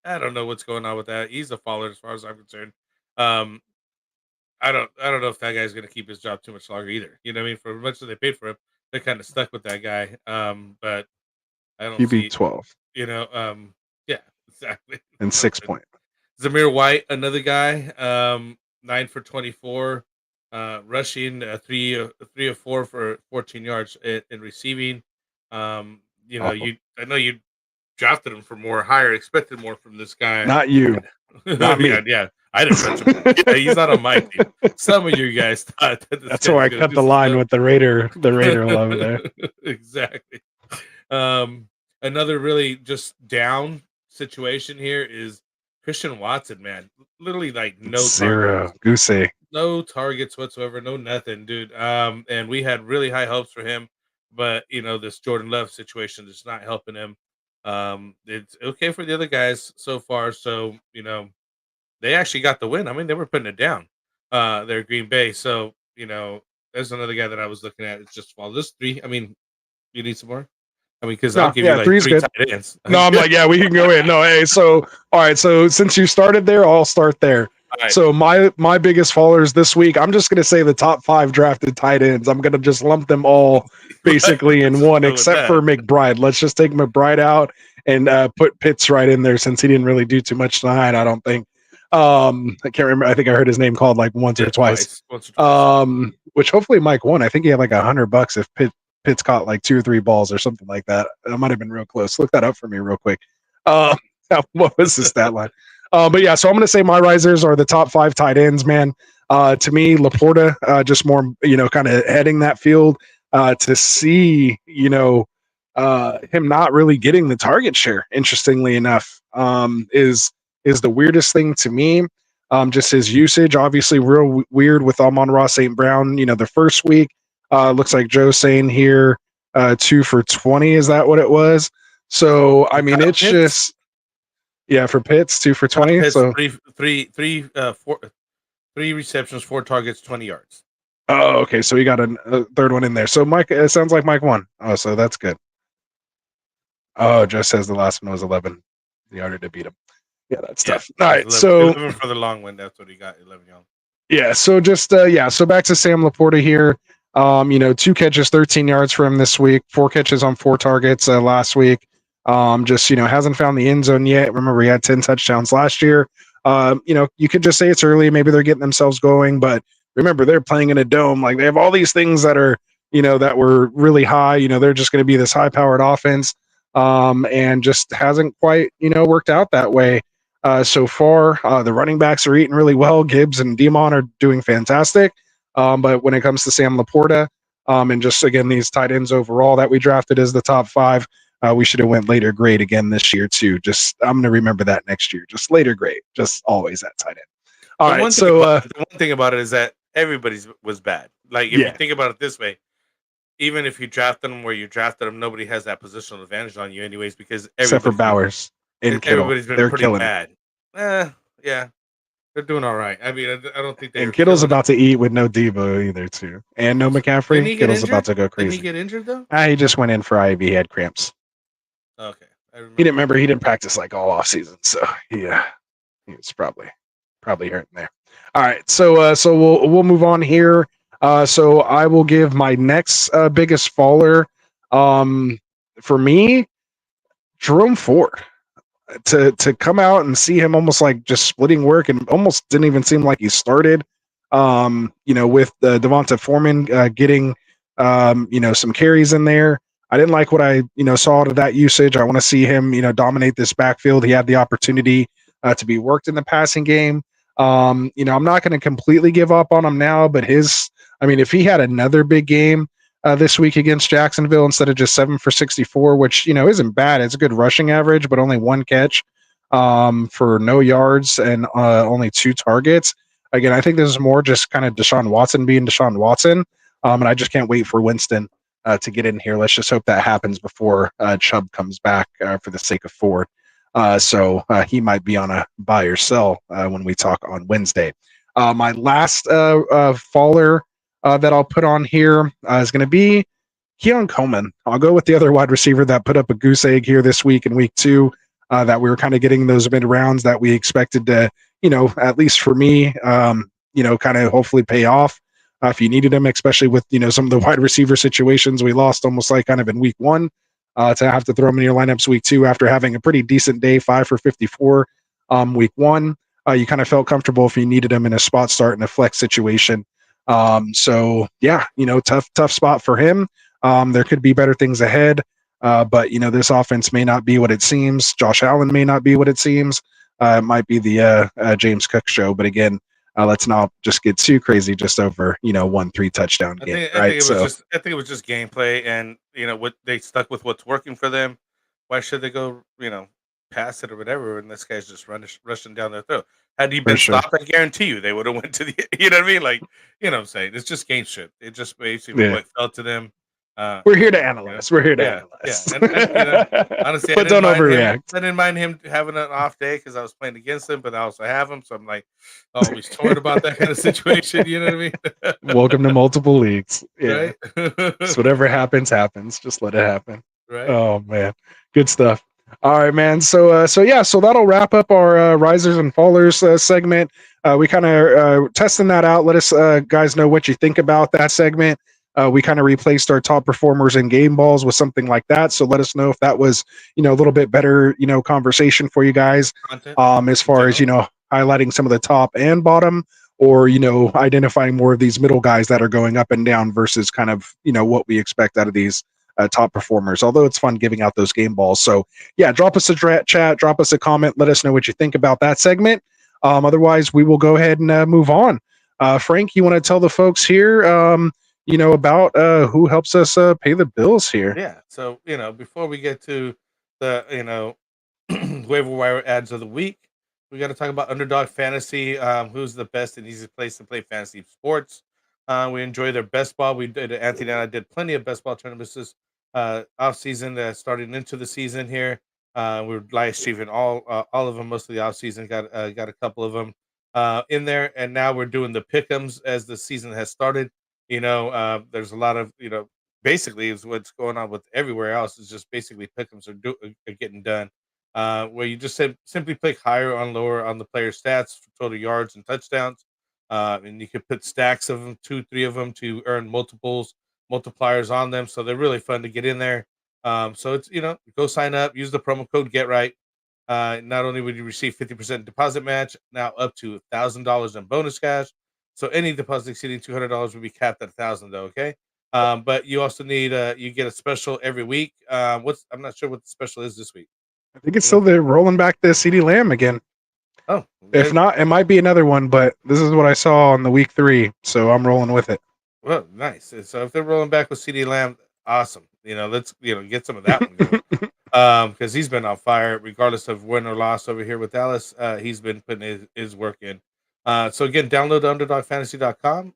I don't know what's going on with that. He's a follower as far as I'm concerned. I don't know if that guy's going to keep his job too much longer either. You know what I mean? For as much as they paid for him, they're kind of stuck with that guy. But I don't QB 12. Yeah, exactly. And 6 points. Zamir White, another guy, 9 for 24, rushing 3 of 4 for 14 yards in receiving. I know you drafted him for more, higher, expected more from this guy. Not you. Not me. Yeah. I didn't touch him. Yeah, he's not on my team. Some of you guys thought that's why I cut the line with the Raider love there. Exactly. Another really just down situation here is Christian Watson, man. Literally no zero goosey. No targets whatsoever, no nothing, dude. And we had really high hopes for him, but this Jordan Love situation is not helping him. It's okay for the other guys so far, so they actually got the win. I mean, they were putting it down. They're Green Bay. So there's another guy that I was looking at. It's just follow this 3. I mean, you need some more. I mean, because I'll No, give you yeah, like three's 3 good. tight ends. No, I'm like, yeah, we can go in. No, hey, so all right, so since you started there, I'll start there. All right. So my biggest followers this week, I'm just gonna say the top 5 drafted tight ends. I'm gonna just lump them all basically in Let's one, go with except for that. McBride. Let's just take McBride out and put Pitts right in there since he didn't really do too much tonight. I don't think. I can't remember. I think I heard his name called like once Yeah, or twice. once or twice. Which hopefully Mike won. I think he had like $100 if Pitts caught like 2 or 3 balls or something like that. That might have been real close. Look that up for me real quick. What was the stat line? But yeah, so I'm going to say my risers are the top 5 tight ends, man. To me, Laporta, just more, kind of heading that field to see, him not really getting the target share, interestingly enough, is the weirdest thing to me. Just his usage, obviously real weird with Amon-Ra St. Brown, the first week. Looks like Joe's saying here 2 for 20. Is that what it was? So, I mean, it's just, yeah, for Pitts, 2 for 20. Pitts, So, 3 receptions, 4 targets, 20 yards. oh, okay. So we got a third one in there. So Mike, it sounds like Mike won. Oh, so that's good. Oh, Joe says the last one was 11 yarder to beat him. Yeah, that's tough. All right. 11, So 11 for the long one. That's what he got, 11 yards. yeah, so just so back to Sam Laporta here. 2 catches, 13 yards for him this week, 4 catches on 4 targets last week. Just hasn't found the end zone yet. Remember, he had 10 touchdowns last year. You could just say it's early, maybe they're getting themselves going, but remember, they're playing in a dome. Like, they have all these things that are, that were really high. They're just going to be this high-powered offense, and just hasn't quite, worked out that way. So far, the running backs are eating really well. Gibbs and Demon are doing fantastic. But when it comes to Sam Laporta, and just again these tight ends overall that we drafted as the top 5, we should have went later grade again this year too. Just I'm gonna remember that next year. Just later grade, just always at tight end. All right. The one thing about it is that everybody's was bad. Like, if you think about it this way, even if you drafted them where you drafted them, nobody has that positional advantage on you anyways, because except for Bowers and Kittle, everybody's been they're pretty killing bad. Yeah, they're doing all right. I mean, I don't think they're. And Kittle's about to eat with no Debo either too, and no McCaffrey. Kittle's about to go crazy. Didn't he get injured though? He just went in for IV. He had cramps. Okay, he didn't practice like all off season, so he was probably hurting there. All right, so we'll move on here. So I will give my next biggest faller. For me, Jerome Ford. To come out and see him almost like just splitting work and almost didn't even seem like he started. With Devonta Foreman getting some carries in there. I didn't like what I saw out of that usage. I want to see him dominate this backfield. He had the opportunity to be worked in the passing game. I'm not going to completely give up on him now, but if he had another big game this week against Jacksonville instead of just 7 for 64, which isn't bad. It's a good rushing average, but only 1 catch for no yards and only 2 targets. Again, I think this is more just kind of Deshaun Watson being Deshaun Watson, and I just can't wait for Winston to get in here. Let's just hope that happens before Chubb comes back for the sake of Ford. So he might be on a buy or sell when we talk on Wednesday. My last faller that I'll put on here is going to be Keon Coleman. I'll go with the other wide receiver that put up a goose egg here this week in week 2, that we were kind of getting those mid rounds that we expected to, at least for me, kind of hopefully pay off if you needed them, especially with, some of the wide receiver situations we lost almost like kind of in week 1, to have to throw them in your lineups week 2 after having a pretty decent day, 5 for 54 week 1. You kind of felt comfortable if you needed them in a spot start in a flex situation. So yeah, tough spot for him. There could be better things ahead. But this offense may not be what it seems. Josh Allen may not be what it seems. It might be the James Cook show, but again, let's not just get too crazy just over 1-3 touchdown game. I think it was just gameplay, and what they stuck with what's working for them. Why should they go pass it or whatever? And this guy's just rushing down their throat. Had he been stopped, I guarantee you they would have went to the. You know what I mean? Like, what I'm saying? It's just game shit. It just basically what fell to them. We're here to analyze. We're here to analyze. Yeah. And honestly, but don't overreact. I didn't mind him having an off day because I was playing against him, but I also have him, so I'm like always torn about that kind of situation. You know what I mean? Welcome to multiple leagues. Yeah. Right. So whatever happens. Just let it happen. Right. Oh man, good stuff. All right, man. So that'll wrap up our risers and fallers segment. We kind of testing that out. Let us guys know what you think about that segment. We kind of replaced our top performers in game balls with something like that. So let us know if that was, a little bit better, conversation for you guys. Content, as far as, highlighting some of the top and bottom, or, identifying more of these middle guys that are going up and down versus kind of, what we expect out of these top performers. Although it's fun giving out those game balls. So yeah, drop us a chat, drop us a comment. Let us know what you think about that segment. Otherwise, we will go ahead and move on. Frank, you want to tell the folks here, about who helps us pay the bills here? Yeah. So, before we get to the, waiver wire ads of the week, we got to talk about Underdog Fantasy, who's the best and easiest place to play fantasy sports. We enjoy their best ball. Anthony and I did plenty of best ball tournaments this off season, starting into the season here. We're live streaming all of them, most of the off season. Got a couple of them in there, and now we're doing the pick'ems as the season has started. There's a lot of basically is what's going on with everywhere else is just basically pick'ems are getting done. Where you just simply pick higher on lower on the player stats for total yards and touchdowns. And you could put stacks of them, 2-3 of them to earn multipliers on them. So they're really fun to get in there. So it's, go sign up, use the promo code GetRight. Not only would you receive 50% deposit match, now up to $1,000 in bonus cash. So any deposit exceeding $200 will be capped at $1,000 though. Okay. But you also need, you get a special every week. I'm not sure what the special is this week. I think it's still they're rolling back the CD Lamb again. Oh, if not, it might be another one, but this is what I saw on the week 3, so I'm rolling with it. Well, nice. So if they're rolling back with CD Lamb, awesome. Let's get some of that one going. Because he's been on fire, regardless of win or loss over here with Dallas. He's been putting his work in. So again, download underdogfantasy.com.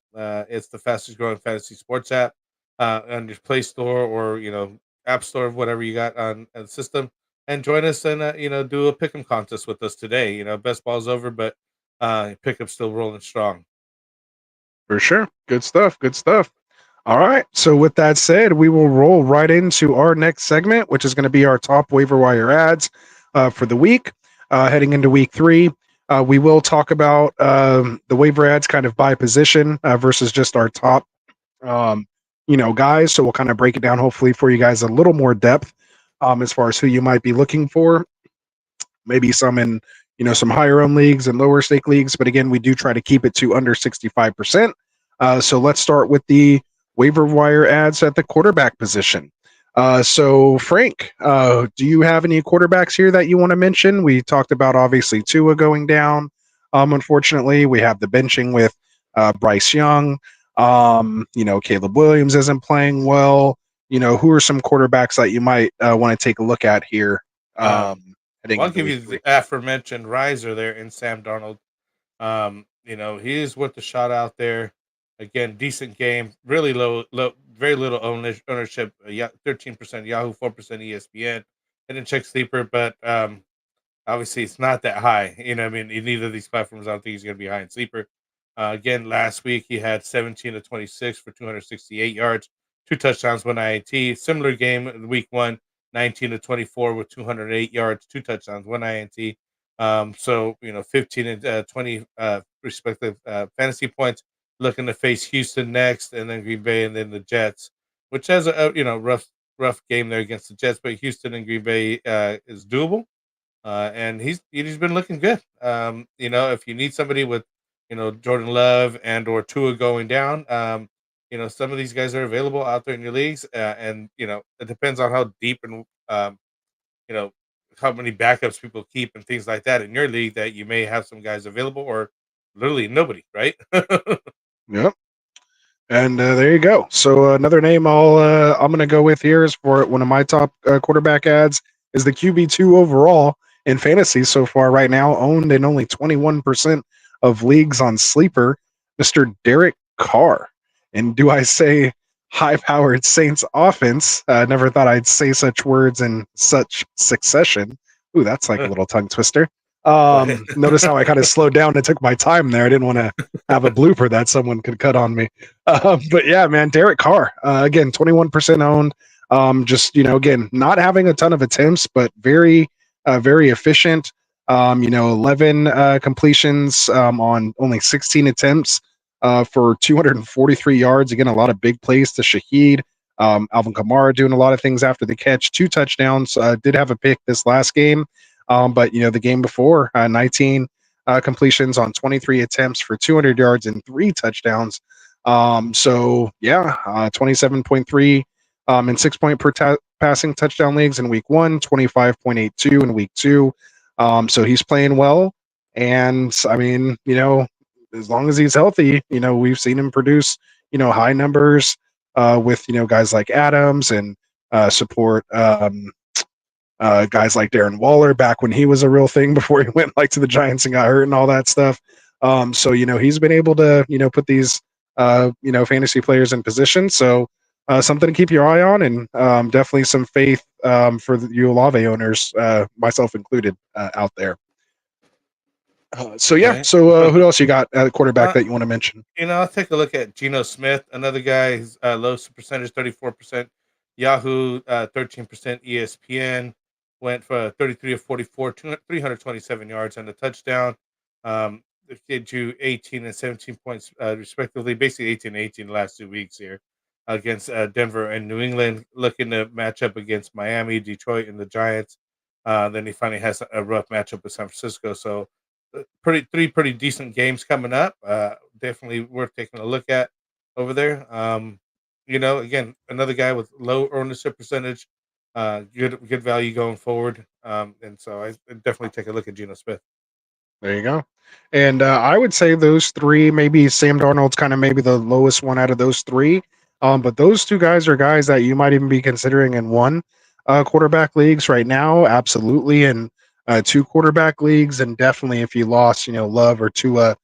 It's the fastest growing fantasy sports app on your Play Store or App Store, whatever you got on the system. And join us and do a pick'em contest with us today. Best ball's over, but pick'em's still rolling strong. For sure. Good stuff. Good stuff. All right. So with that said, we will roll right into our next segment, which is going to be our top waiver wire ads for the week. Heading into week 3, we will talk about the waiver ads kind of by position versus just our top, guys. So we'll kind of break it down, hopefully, for you guys a little more depth. As far as who you might be looking for, maybe some in, some higher owned leagues and lower stake leagues. But again, we do try to keep it to under 65%. So let's start with the waiver wire ads at the quarterback position. So Frank, do you have any quarterbacks here that you want to mention? We talked about obviously Tua going down. Unfortunately, we have the benching with Bryce Young. Caleb Williams isn't playing well. Who are some quarterbacks that you might want to take a look at here? I'll give you the aforementioned riser there in Sam Darnold. He is worth the shot out there. Again, decent game, really low, very little ownership. 13% Yahoo, 4% ESPN, and then check sleeper, but obviously it's not that high. In neither of these platforms, I don't think he's going to be high in sleeper. Again, last week he had 17 to 26 for 268 yards. 2 touchdowns, 1 INT. Similar game, week 1, 19 to 24 with 208 yards, 2 touchdowns, 1 INT. 15 and 20 respective fantasy points. Looking to face Houston next, and then Green Bay, and then the Jets, which has a rough game there against the Jets. But Houston and Green Bay is doable, and he's been looking good. If you need somebody with Jordan Love and or Tua going down. Some of these guys are available out there in your leagues, and it depends on how deep and how many backups people keep and things like that in your league that you may have some guys available or literally nobody, right? Yep. And there you go. So another name I'm going to go with here is for one of my top quarterback ads is the QB2 overall in fantasy so far right now, owned in only 21% of leagues on Sleeper, Mr. Derek Carr. And do I say high-powered Saints offense. Never thought I'd say such words in such succession. Ooh, that's like a little tongue twister. Notice how I kind of slowed down and took my time there. I didn't want to have a blooper that someone could cut on me. But yeah, man, Derek Carr, again, 21% owned. Just, again, not having a ton of attempts, but very efficient. 11 completions on only 16 attempts for 243 yards. Again, a lot of big plays to Shaheed. Alvin Kamara doing a lot of things after the catch. 2 touchdowns. Did have a pick this last game. But the game before, 19 completions on 23 attempts for 200 yards and 3 touchdowns. 27.3 and 6 point per passing touchdown leagues in week 1, 25.82 in week 2. So he's playing well, and I mean, as long as he's healthy, we've seen him produce, high numbers with guys like Adams and support. Guys like Darren Waller back when he was a real thing before he went to the Giants and got hurt and all that stuff. So he's been able to put these fantasy players in position. So something to keep your eye on, and definitely some faith for you Olave owners, myself included, out there. Okay. Who else you got at quarterback that you want to mention? I'll take a look at Geno Smith, another guy who's lowest percentage, 34%. Yahoo, 13%. ESPN went for 33 of 44, 327 yards and a touchdown. The kid drew 18 and 17 points, respectively, basically 18 and 18 the last 2 weeks here against Denver and New England, looking to match up against Miami, Detroit, and the Giants. Then he finally has a rough matchup with San Francisco. So three pretty decent games coming up. Definitely worth taking a look at over there. Again, another guy with low ownership percentage, good value going forward. And so I definitely take a look at Geno Smith. There you go. And I would say those 3, maybe Sam Darnold's kind of maybe the lowest one out of those 3. But those 2 guys are guys that you might even be considering in 1 quarterback leagues right now. Absolutely. And 2 quarterback leagues. And definitely if you lost, Love or Tua,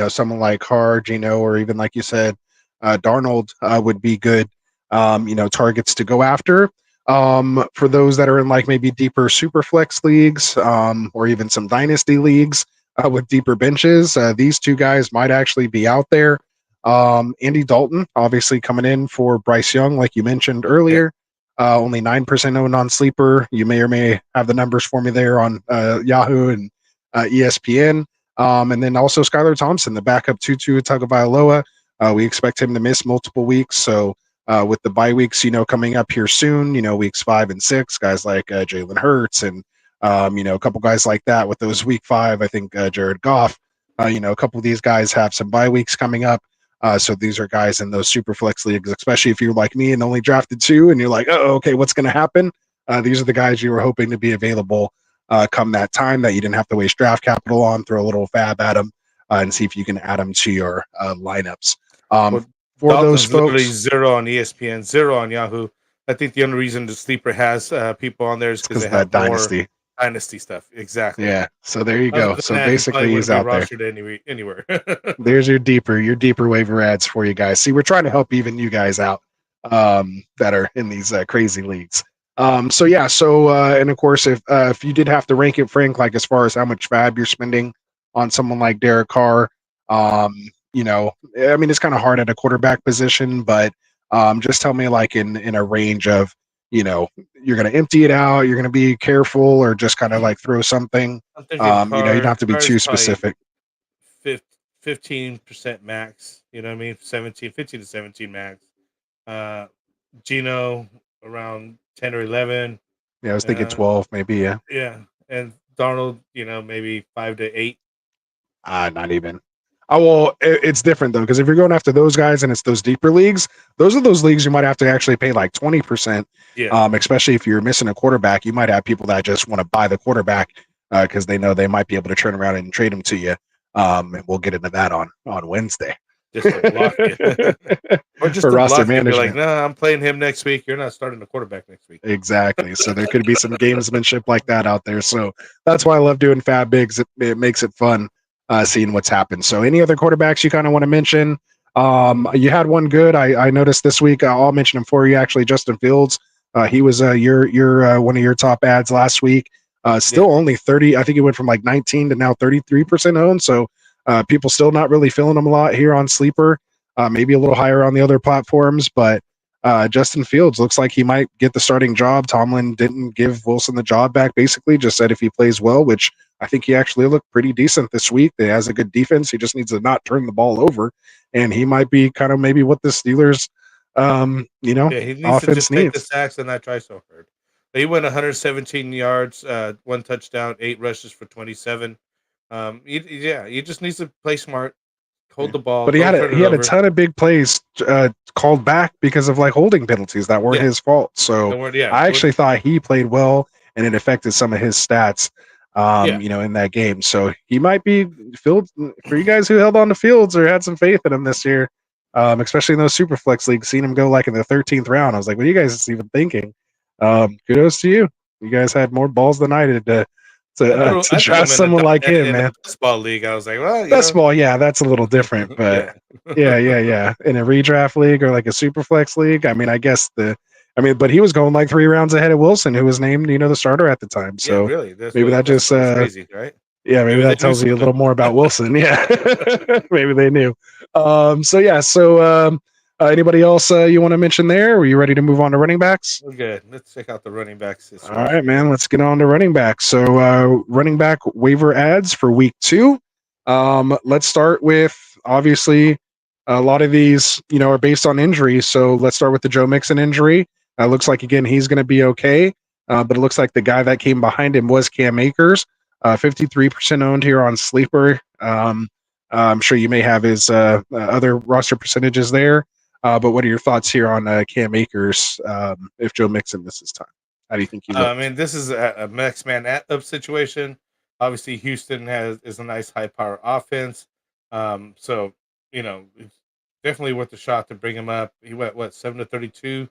someone like Carr, Geno, or even like you said, Darnold would be good, targets to go after. For those that are in maybe deeper super flex leagues, or even some dynasty leagues with deeper benches, these 2 guys might actually be out there. Andy Dalton, obviously coming in for Bryce Young, like you mentioned earlier, only 9% owned on Sleeper. You may or may have the numbers for me there on Yahoo and ESPN. And then also Skylar Thompson, the backup to Tagovailoa. We expect him to miss multiple weeks. So with the bye weeks, coming up here soon, weeks 5 and 6, guys like Jalen Hurts and, a couple guys like that with those week 5, I think Jared Goff, a couple of these guys have some bye weeks coming up. So these are guys in those super flex leagues, especially if you're like me and only drafted 2 and you're like, oh, okay, what's going to happen? These are the guys you were hoping to be available come that time that you didn't have to waste draft capital on. Throw a little fab at them and see if you can add them to your lineups. For those folks, literally 0 on ESPN, 0 on Yahoo. I think the only reason the Sleeper has people on there is because they have dynasty stuff. Exactly. Yeah. So there you go. So basically, he's out there. Anywhere. There's your deeper waiver ads for you guys. See, we're trying to help even you guys out that are in these crazy leagues. And of course, if you did have to rank it, Frank, like as far as how much fab you're spending on someone like Derek Carr, it's kind of hard at a quarterback position, but just tell me in a range of, you're going to empty it out, you're going to be careful, or just kind of throw something. You don't have to be too specific. 15% max, 15 to 17 max. Geno around 10 or 11. Yeah, I was thinking 12, maybe. Yeah. Yeah, and Darnold, maybe 5 to 8. Not even. Oh, well, it's different though, because if you're going after those guys and it's those deeper leagues, those are those leagues you might have to actually pay 20%. Yeah. Especially if you're missing a quarterback, you might have people that just want to buy the quarterback because they know they might be able to turn around and trade him to you. And we'll get into that on Wednesday. Just to block it. Or just for to roster block management. Be I'm playing him next week. You're not starting the quarterback next week. Exactly. So there could be some gamesmanship like that out there. So that's why I love doing Fab Bigs. It makes it fun seeing what's happened. So any other quarterbacks you kind of want to mention? You had one good. I noticed this week. I'll mention him for you. Actually, Justin Fields. He was your one of your top ads last week. Still only 30. I think he went from like 19 to now 33% owned. So people still not really feeling him a lot here on Sleeper. Maybe a little higher on the other platforms, but Justin Fields looks like he might get the starting job. Tomlin didn't give Wilson the job back. Basically, just said if he plays well, which I think he actually looked pretty decent this week. He has a good defense. He just needs to not turn the ball over, and he might be kind of maybe what the Steelers, He needs to offense just take the needs. sacks and not try so hard. He went 117 yards, 1 touchdown, 8 rushes for 27. He just needs to play smart, hold the ball, But he don't had turn he it had a over. ton of big plays called back because of like holding penalties that weren't Yeah. his fault. So Don't worry, I actually thought he played well, and it affected some of his stats. Yeah. In that game. So he might be Fields for you guys who held on to Fields or had some faith in him this year, especially in those super flex leagues. Seen him go like in the 13th round. I was like, what are you guys even thinking? Kudos to you. You guys had more balls than I did to I threw draft him someone like him, in man. a best ball league. I was like, well, Best ball, yeah, that's a little different, but yeah. yeah. In a redraft league or like a super flex league, I mean, but he was going like 3 rounds ahead of Wilson, who was named, the starter at the time. Yeah, So really. That's maybe that that's just, what's crazy, right? maybe Maybe they that knew tells you a something. little more about Wilson. Yeah, maybe they knew. Anybody else you want to mention there? Were you ready to move on to running backs? We're good. Let's check out the running backs this All week. right, man. Let's get on to running back. So, running back waiver ads for week 2. Let's start with obviously a lot of these, are based on injuries. So let's start with the Joe Mixon injury. Looks like again he's going to be okay, but it looks like the guy that came behind him was Cam Akers, 53% owned here on Sleeper. I'm sure you may have his other roster percentages there. But what are your thoughts here on Cam Akers if Joe Mixon misses time? How do you think he looks? I mean, this is a next man up situation. Obviously, Houston is a nice high power offense. So it's definitely worth a shot to bring him up. He went 7 to 32,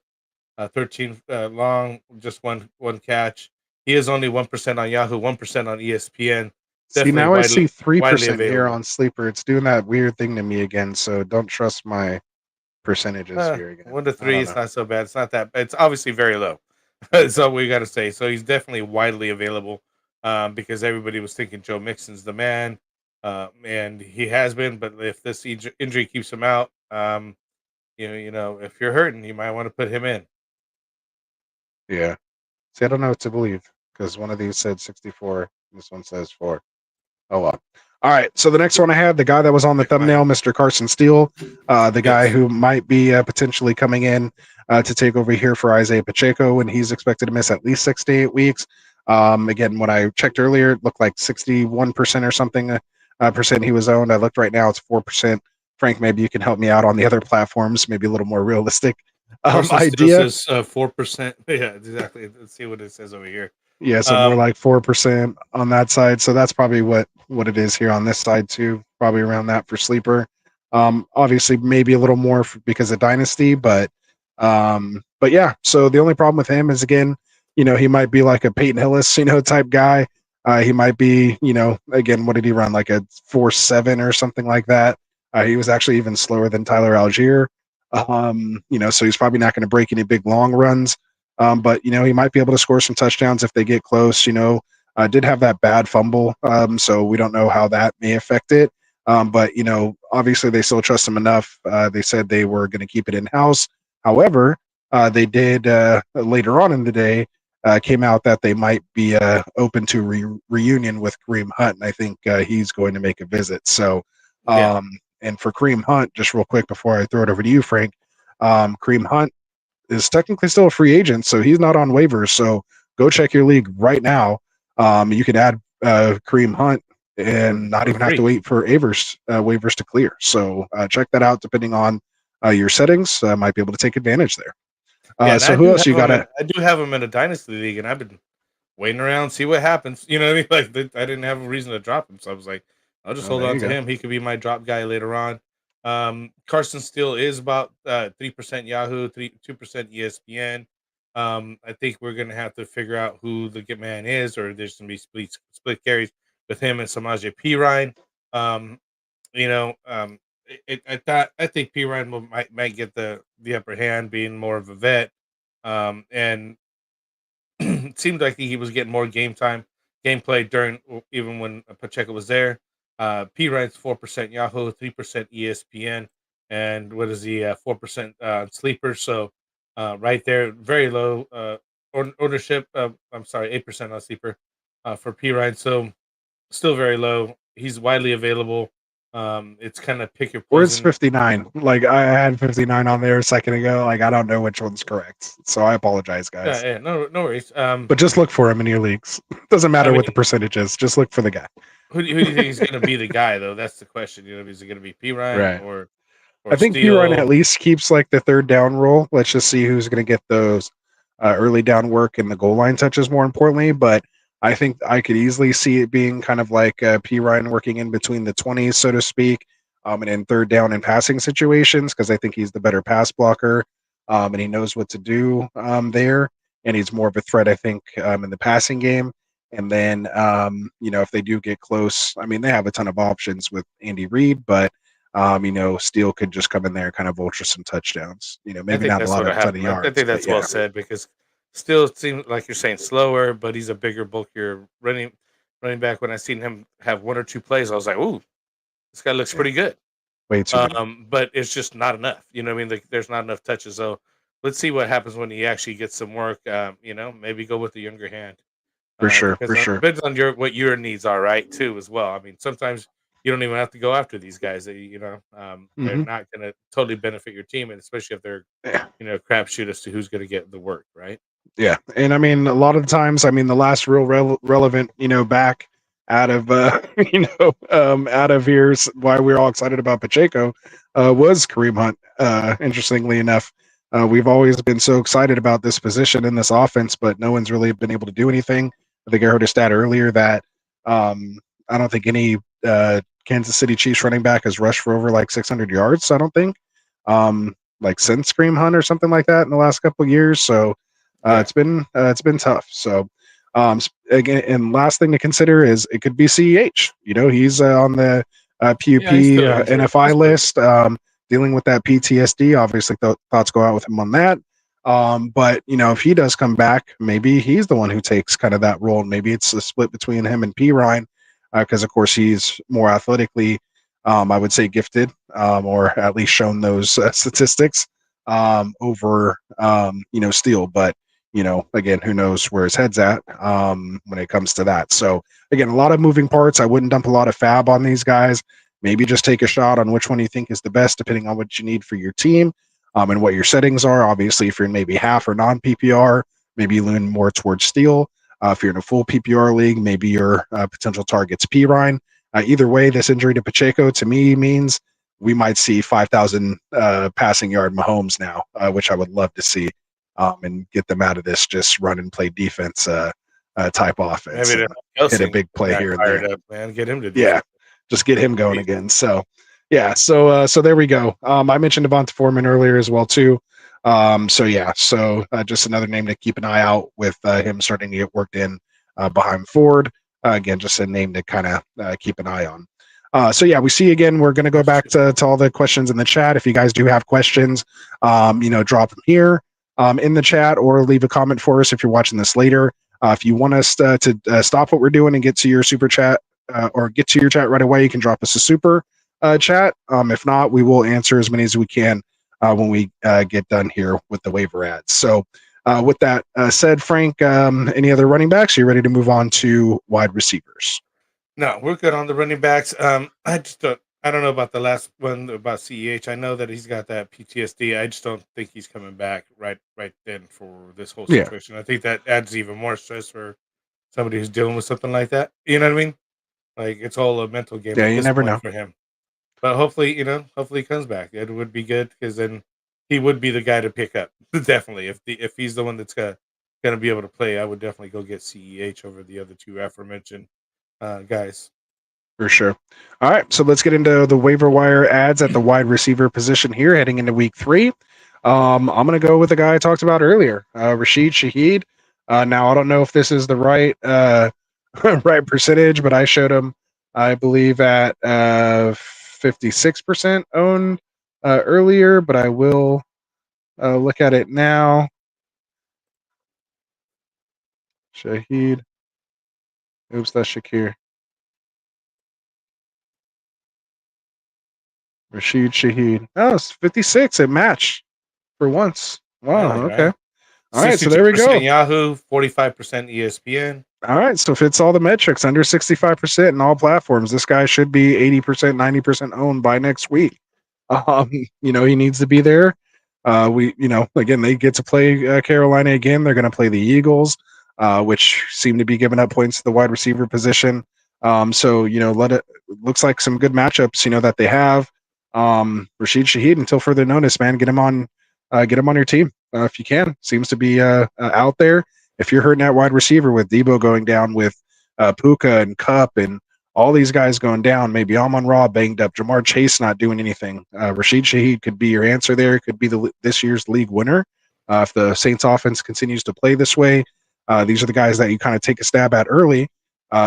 13 long, just one catch. He is only 1% on Yahoo, 1% on ESPN. See, Definitely now I see widely 3% here available. on Sleeper. It's doing that weird thing to me again, so don't trust my percentages here again. 1 to I 3 don't is know. not so bad. It's not that. It's obviously very low. That's all we got to say. So he's definitely widely available because everybody was thinking Joe Mixon's the man, and he has been. But if this injury keeps him out, if you're hurting, you might want to put him in. Yeah. See, I don't know what to believe because one of these said 64. This one says 4. Oh, well. All right. So the next one I had, the guy that was on the thumbnail, Mr. Carson Steele, the guy Yes. who might be potentially coming in to take over here for Isaiah Pacheco, and he's expected to miss at least 6 to 8 weeks. Again, when I checked earlier, it looked like 61% or something percent he was owned. I looked right now, it's 4%. Frank, maybe you can help me out on the other platforms, maybe a little more realistic idea. Says 4%. Yeah, exactly. Let's see what it says over here. Yeah, so more like 4% on that side. So that's probably what it is here on this side too. Probably around that for sleeper. Obviously maybe a little more because of dynasty, but yeah. So the only problem with him is again, he might be like a Peyton Hillis, type guy. He might be, again, what did he run? Like a 4.7 or something like that. He was actually even slower than Tyler Algier. So he's probably not going to break any big long runs. But he might be able to score some touchdowns if they get close. Did have that bad fumble, so we don't know how that may affect it. But obviously they still trust him enough. They said they were going to keep it in house. However, they did later on in the day came out that they might be open to reunion with Kareem Hunt, and I think he's going to make a visit. So, and for Kareem Hunt, just real quick before I throw it over to you, Frank, Kareem Hunt is technically still a free agent, so he's not on waivers. So go check your league right now. You can add Kareem Hunt and not even have to wait for waivers to clear. So check that out. Depending on your settings, might be able to take advantage there. So who else you got? I do have him in a dynasty league, and I've been waiting around, see what happens. You know what I mean? Like I didn't have a reason to drop him, so I was like, I'll just hold on to him. He could be my drop guy later on. Carson Steele is about 3% Yahoo, 2% ESPN. I think we're gonna have to figure out who the get man is, or there's gonna be split carries with him and Samaje Perine. I think P Ryan might get the upper hand, being more of a vet, and it seemed like he was getting more gameplay during even when Pacheco was there. P Ryan's 4% Yahoo, 3% ESPN, and what is he 4% Sleeper? So right there, very low ownership. I'm sorry, 8% on Sleeper for P Ryan. So still very low. He's widely available. It's kind of pick your Where's poison. 59? Like I had 59 on there a second ago. Like I don't know which one's correct. So I apologize, guys. Yeah, no worries. But just look for him in your leagues. Doesn't matter I what the mean, percentage is. Just look for the guy. who do you think is going to be the guy though? That's the question. Is it going to be P Ryan Right. or I think P Ryan at Steele? least keeps like the third down role. Let's just see who's going to get those early down work and the goal line touches more importantly. But I think I could easily see it being kind of like P Ryan working in between the 20s, so to speak, and in third down and passing situations because I think he's the better pass blocker and he knows what to do there. And he's more of a threat, I think, in the passing game. And then, if they do get close, I mean, they have a ton of options with Andy Reid, but Steele could just come in there and kind of vulture some touchdowns. I Maybe think not a that's lot what of ton of happened. I yards, think but that's yeah, well said because Steele seems like you're saying slower, but he's a bigger, bulkier running back. When I seen him have one or two plays, I was like, "Ooh, this guy looks yeah, pretty good." way too big. But it's just not enough. You know what I mean? Like, there's not enough touches. So let's see what happens when he actually gets some work. Maybe go with the younger hand. For sure, for sure. Depends on what your needs are, right? Too as well. I mean, sometimes you don't even have to go after these guys. They're Hmm. not going to totally benefit your team, and especially if they're Yeah. crapshoot as to who's going to get the work, right? Yeah, and I mean, a lot of the times, I mean, the last real relevant, back out of, out of here's why we're all excited about Pacheco, was Kareem Hunt. Interestingly enough, we've always been so excited about this position in this offense, but no one's really been able to do anything. I think I heard a stat earlier that I don't think any Kansas City Chiefs running back has rushed for over like 600 yards. I don't think, like since Kareem Hunt or something like that in the last couple of years. So. Yeah. It's been tough. So, again, and last thing to consider is it could be CEH. He's on the PUP Yeah, he's still injured. NFI list, dealing with that PTSD. Obviously, thoughts go out with him on that. But if he does come back, maybe he's the one who takes kind of that role. Maybe it's a split between him and P Ryan, because of course he's more athletically, I would say, gifted, or at least shown those statistics over Steele. But again, who knows where his head's at when it comes to that. So again, a lot of moving parts. I wouldn't dump a lot of fab on these guys. Maybe just take a shot on which one you think is the best, depending on what you need for your team and what your settings are. Obviously, if you're in maybe half or non-PPR, maybe you lean more towards Steele. If you're in a full PPR league, maybe your potential target's P Ryan. Either way, this injury to Pacheco to me means we might see 5,000 passing yard Mahomes now, which I would love to see. And get them out of this just run and play defense type offense. Maybe Hit a big play here and there. up, man. Get him to Yeah, just get him going again. So, yeah, so there we go. I mentioned Devonta Foreman earlier as well too. So just another name to keep an eye out with him starting to get worked in behind Ford. Again, just a name to kind of keep an eye on. We see again, we're going to go back to all the questions in the chat. If you guys do have questions, drop them here in the chat or leave a comment for us if you're watching this later. If you want us to stop what we're doing and get to your super chat or get to your chat right away, you can drop us a super chat. If not, we will answer as many as we can when we get done here with the waiver ads. So with that said, Frank, any other running backs? Are you ready to move on to wide receivers? No, we're good on the running backs. I don't know about the last one about CEH. I know that he's got that PTSD. I just don't think he's coming back right then for this whole situation. I think that adds even more stress for somebody who's dealing with something like that. You know what I mean? Like it's all a mental game. Yeah, at you this never point know. for him. But hopefully he comes back. It would be good because then he would be the guy to pick up. Definitely, if he's the one that's going to be able to play, I would definitely go get CEH over the other two aforementioned guys. For sure. All right, so let's get into the waiver wire ads at the wide receiver position here, heading into week 3. I'm going to go with the guy I talked about earlier, Rashid Shaheed. Now, I don't know if this is the right right percentage, but I showed him, I believe, at 56% owned earlier, but I will look at it now. Shaheed. Oops, that's Shakir. Rashid Shaheed. Oh, it's 56. It matched for once. Wow. Really, Okay. right? All right. So there we go. Yahoo, 45% ESPN. All right. So fits all the metrics under 65% in all platforms. This guy should be 80%, 90% owned by next week. He needs to be there. Again, they get to play Carolina again. They're going to play the Eagles, which seem to be giving up points to the wide receiver position. Looks like some good matchups, that they have. Rashid Shaheed, until further notice, man, get him on your team if you can. Seems to be out there. If you're hurting at wide receiver with Debo going down, with Puka and Cup and all these guys going down, maybe Amon-Ra banged up, Jamar Chase not doing anything, Rashid Shaheed could be your answer there. Could be this year's league winner if the Saints offense continues to play this way. These are the guys that you kind of take a stab at early.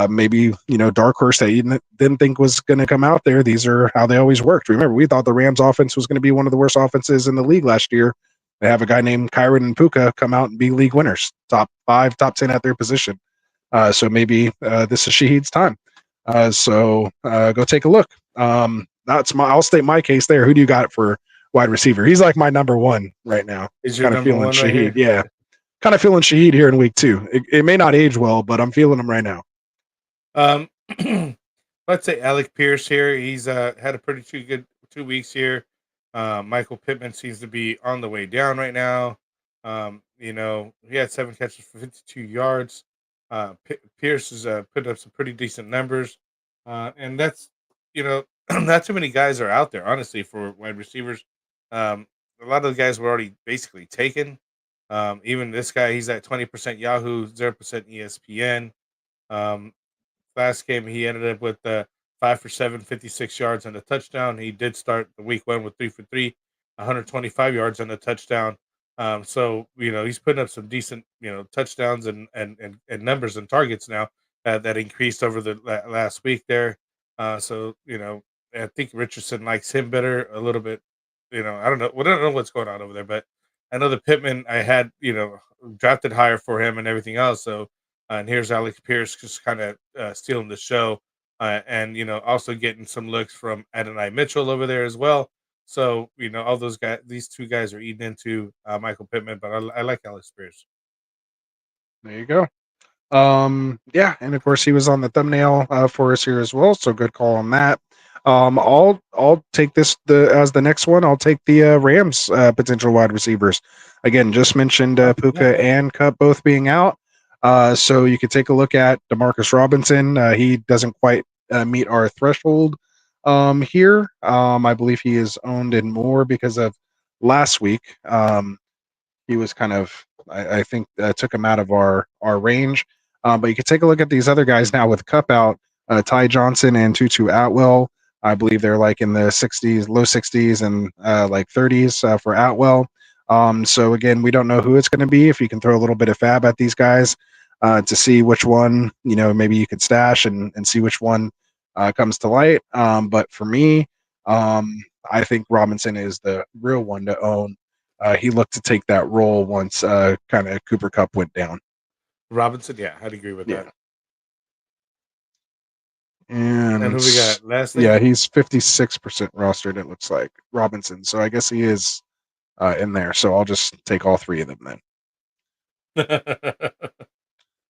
Maybe, dark horse that you didn't think was going to come out there. These are how they always worked. Remember, we thought the Rams offense was going to be one of the worst offenses in the league last year. They have a guy named Kyron and Puka come out and be league winners, top 5, top 10 at their position. So maybe this is Shaheed's time. Go take a look. I'll state my case there. Who do you got for wide receiver? He's like my number one right now. Is your kind of number feeling one Shaheed. right here? Yeah. Kind of feeling Shaheed here in week 2. It may not age well, but I'm feeling him right now. Let's say Alec Pierce here. He's had a pretty good 2 weeks here. Michael Pittman seems to be on the way down right now. He had 7 catches for 52 yards. Pierce has put up some pretty decent numbers. And that's, not too many guys are out there, honestly, for wide receivers. A lot of the guys were already basically taken. Even this guy, he's at 20% Yahoo, 0% ESPN. Last game, he ended up with 5 for 7, 56 yards and a touchdown. He did start the week 1 with 3 for 3, 125 yards and a touchdown. He's putting up some decent, touchdowns and numbers and targets now that increased over the last week there. I think Richardson likes him better a little bit. I don't know. I don't know what's going on over there, but I know the Pittman I had, drafted higher for him and everything else. So, and here's Alex Pierce just kind of stealing the show, and also getting some looks from Adonai Mitchell over there as well. So all those guys, these 2 guys are eating into Michael Pittman, but I like Alex Pierce. There you go. Yeah, and of course he was on the thumbnail for us here as well. So good call on that. I'll take this as the next one. I'll take the Rams potential wide receivers. Again, just mentioned Puka and Cup both being out. So you could take a look at Demarcus Robinson. He doesn't quite meet our threshold here. I believe he is owned in more because of last week. He was kind of, I think, took him out of our range. But you could take a look at these other guys now with Cup out, Ty Johnson and Tutu Atwell. I believe they're like in the 60s, low 60s and like 30s for Atwell. So again, we don't know who it's going to be. If you can throw a little bit of fab at these guys to see which one, maybe you could stash and see which one comes to light. But for me, I think Robinson is the real one to own. He looked to take that role once kind of Cooper Cup went down. Robinson, yeah, I'd agree with that. And who we got? Lastly? Yeah, he's 56% rostered, it looks like, Robinson. So I guess he is in there. So I'll just take all 3 of them then.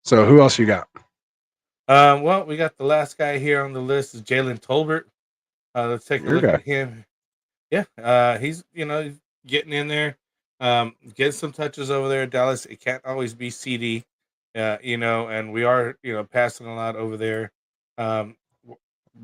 So who else you got? Well, we got the last guy here on the list is Jalen Tolbert. Let's take a look at him. Yeah, he's getting in there, getting some touches over there. Dallas, it can't always be CD, and we are passing a lot over there.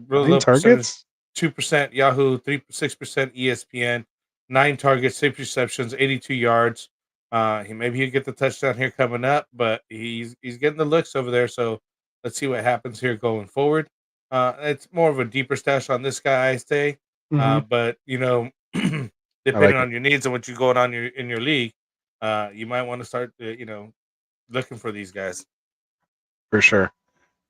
Real low targets, 2% Yahoo, 6% ESPN, 9 targets, 6 receptions, 82 yards. Maybe he'll get the touchdown here coming up, but he's getting the looks over there. So let's see what happens here going forward. It's more of a deeper stash on this guy, I say. But depending on your needs and what you're going on in your league, you might want to start looking for these guys. For sure.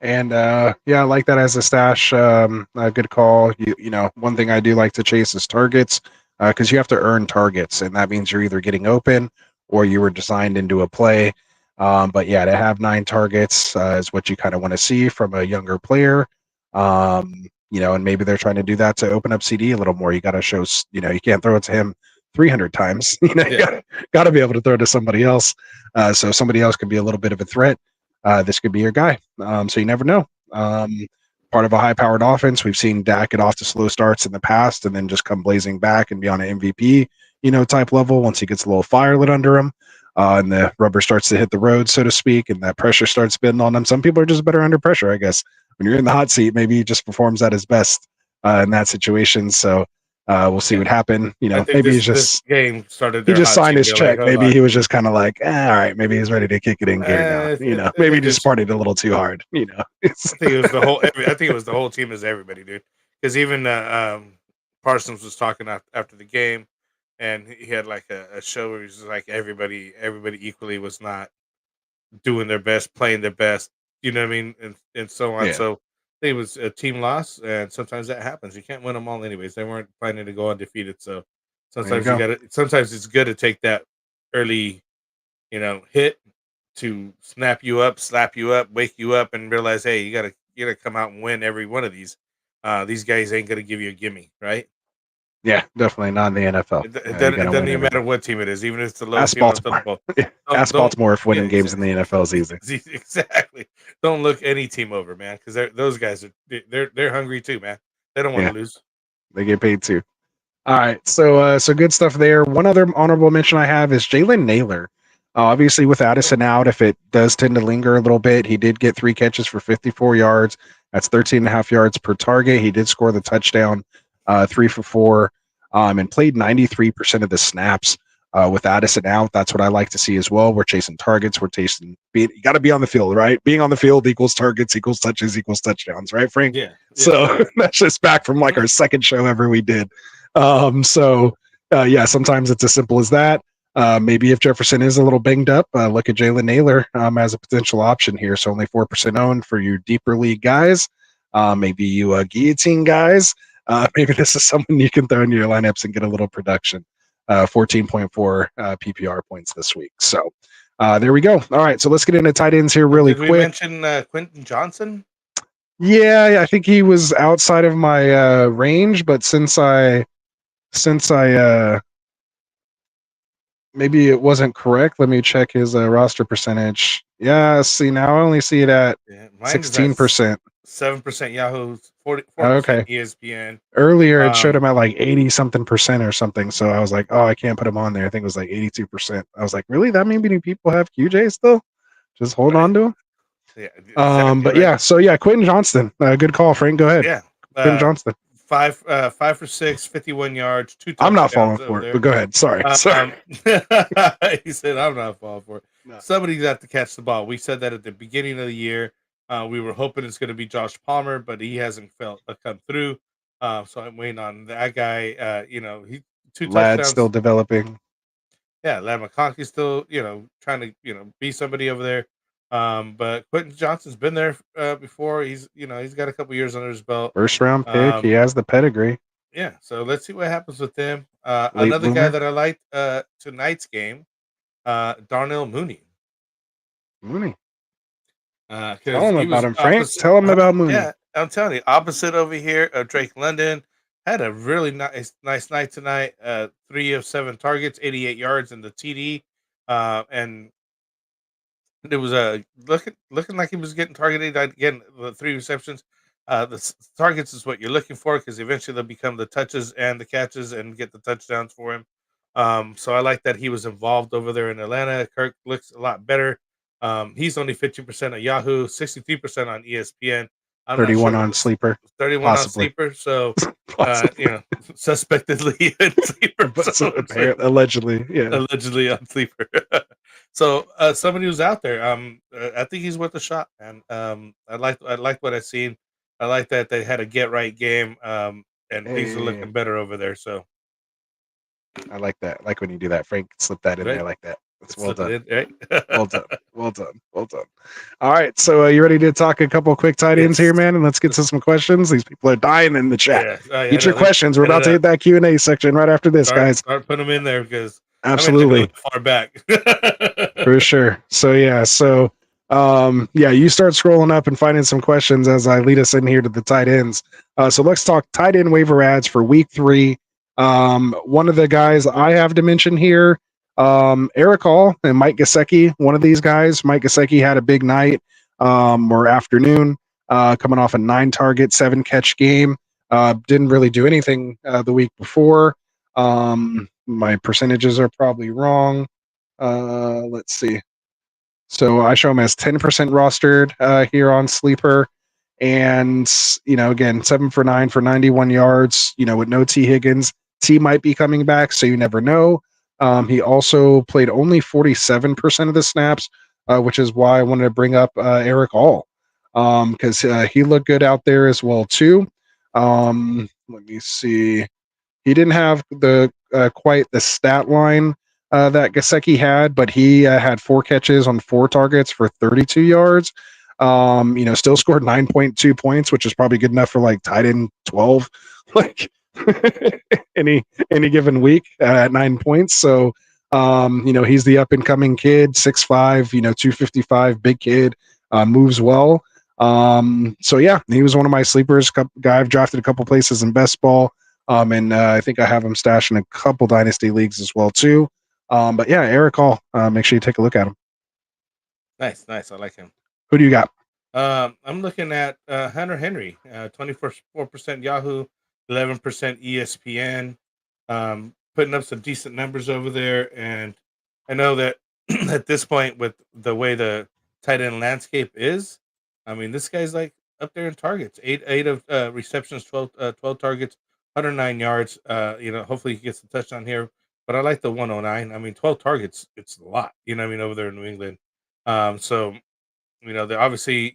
And yeah, I like that as a stash. A good call. You know, one thing I do like to chase is targets because you have to earn targets, and that means you're either getting open or you were designed into a play. But yeah, to have 9 targets is what you kind of want to see from a younger player. You know, and maybe they're trying to do that to open up CD a little more. You got to show, you know, you can't throw it to him 300 times. You know, you got to be able to throw it to somebody else. So somebody else could be a little bit of a threat. This could be your guy. So you never know. Part of a high-powered offense, we've seen Dak get off to slow starts in the past and then just come blazing back and be on an MVP, you know, type level once he gets a little fire lit under him. And the rubber starts to hit the road, so to speak, and that pressure starts spinning on them. Some people are just better under pressure, I guess. When you're in the hot seat, maybe he just performs at his best in that situation. So we'll see what happens. You know, maybe he's just this game started. he just signed his check. Like, maybe he was just kind of like, all right, maybe he's ready to kick it in gear now. You know, maybe he just partied a little too hard. You know, I think it was the whole. I think it was the whole team as everybody, dude. Because even Parsons was talking after the game, and he had like a show where he was like everybody equally was not doing their best, playing their best. You know what I mean, and so on. Yeah. So I think it was a team loss, and sometimes that happens. You can't win them all, anyways. They weren't planning to go undefeated, so sometimes you got to. Sometimes it's good to take that early, you know, hit to snap you up, slap you up, wake you up, and realize, hey, you gotta come out and win every one of these. These guys ain't gonna give you a gimme, right? Yeah, definitely not in the NFL. It doesn't even matter what team it is, even if it's the low team. Ask Baltimore. Ask Baltimore if winning games in the NFL is easy. Exactly. Don't look any team over, man, because those guys they're hungry too, man. They don't want to lose. They get paid too. All right, so good stuff there. One other honorable mention I have is Jalen Naylor. Obviously, with Addison out, if it does tend to linger a little bit, he did get 3 catches for 54 yards. That's 13.5 yards per target. He did score the touchdown, 3 for 4, and played 93% of the snaps with Addison out. That's what I like to see as well. We're chasing targets. We're chasing. You got to be on the field, right? Being on the field equals targets, equals touches, equals touchdowns, right, Frank? Yeah. So that's just back from like our second show ever we did. Yeah, sometimes it's as simple as that. Maybe if Jefferson is a little banged up, look at Jalen Naylor as a potential option here. So only 4% owned for you deeper league guys. Maybe you guillotine guys. Maybe this is someone you can throw into your lineups and get a little production. 14.4 PPR points this week. So there we go. All right, so let's get into tight ends here really quick. We mention Quentin Johnson? Yeah, I think he was outside of my range, but since I maybe it wasn't correct. Let me check his roster percentage. Yeah, see, now I only see it at 16%. 7% Yahoo, 4% okay. ESPN. Earlier it showed him at like 80-something% or something. So I was like, oh, I can't put him on there. I think it was like 82%. I was like, really? That many people have QJ still? Just hold on to him. Yeah. But yeah, so yeah, Quentin Johnston. Good call, Frank. Go ahead. Yeah. Quentin Johnston. 5 for 6, 51 yards, 2 touchdowns. I'm not falling for it, but go ahead. Sorry. He said, I'm not falling for it. No. Somebody's got to catch the ball. We said that at the beginning of the year. We were hoping it's going to be Josh Palmer, but he hasn't come through. So I'm waiting on that guy. You know, he 2 touchdowns. Lad's still developing. Yeah, Lad McConkey's still, trying to, be somebody over there. But Quentin Johnston's been there before. He's got a couple years under his belt. First round pick. He has the pedigree. Yeah, so let's see what happens with them. Another guy that I liked tonight's game, Darnell Mooney. Tell him about him, Frank. Tell him about Mooney. Yeah, I'm telling you, opposite over here of Drake London. Had a really nice night tonight. 3 of 7 targets, 88 yards in the TD, and it was looking like he was getting targeted again. The 3 receptions. The targets is what you're looking for because eventually they'll become the touches and the catches and get the touchdowns for him. So I like that he was involved over there in Atlanta. Kirk looks a lot better. He's only 15% on Yahoo, 63% on ESPN. 31 on Sleeper. 31 possibly. On Sleeper. So, suspectedly in Sleeper. Allegedly, yeah. Allegedly on Sleeper. So, somebody who's out there, I think he's worth a shot. And I like what I've seen. I like that they had a get right game, and things are looking better over there. So, I like that. I like when you do that, Frank. Slip that in there like that. That's well done. It, right? Well done. Well done. Well done. All right. So you ready to talk a couple quick tight ends here, man? And let's get to some questions. These people are dying in the chat. Yeah. Oh, yeah, Get your questions. We're about to hit that Q&A section right after this, guys. Start putting them in there because Absolutely. I'm far back. For sure. So yeah. So you start scrolling up and finding some questions as I lead us in here to the tight ends. So let's talk tight end waiver ads for week 3. One of the guys I have to mention here, Eric Hall and Mike Gesicki. One of these guys, Mike Gesicki, had a big night or afternoon, coming off a 9-target, 7-catch game. Didn't really do anything the week before. My percentages are probably wrong. Let's see. So I show him as 10% rostered here on Sleeper. And, again, 7 for 9 for 91 yards, with no T. Higgins. T might be coming back, so you never know. He also played only 47% of the snaps, which is why I wanted to bring up Eric Hall, because he looked good out there as well, too. Let me see. He didn't have the quite the stat line that Gesicki had, but he had 4 catches on 4 targets for 32 yards. Still scored 9.2 points, which is probably good enough for like tight end 12, like any given week at 9 points. So, he's the up and coming kid, 6'5", 255, big kid, moves well. So yeah, he was one of my sleepers. Guy I've drafted a couple places in best ball. And I think I have him stashed in a couple dynasty leagues as well too. But yeah, Eric Hall, make sure you take a look at him. Nice. I like him. Who do you got? I'm looking at Hunter Henry, 24% Yahoo, 11% ESPN, putting up some decent numbers over there. And I know that at this point, with the way the tight end landscape is, I mean, this guy's like up there in targets. 8 of receptions, 12 targets, 109 yards. Hopefully he gets a touchdown here. But I like the 109. I mean, 12 targets, it's a lot. Over there in New England. So they're obviously,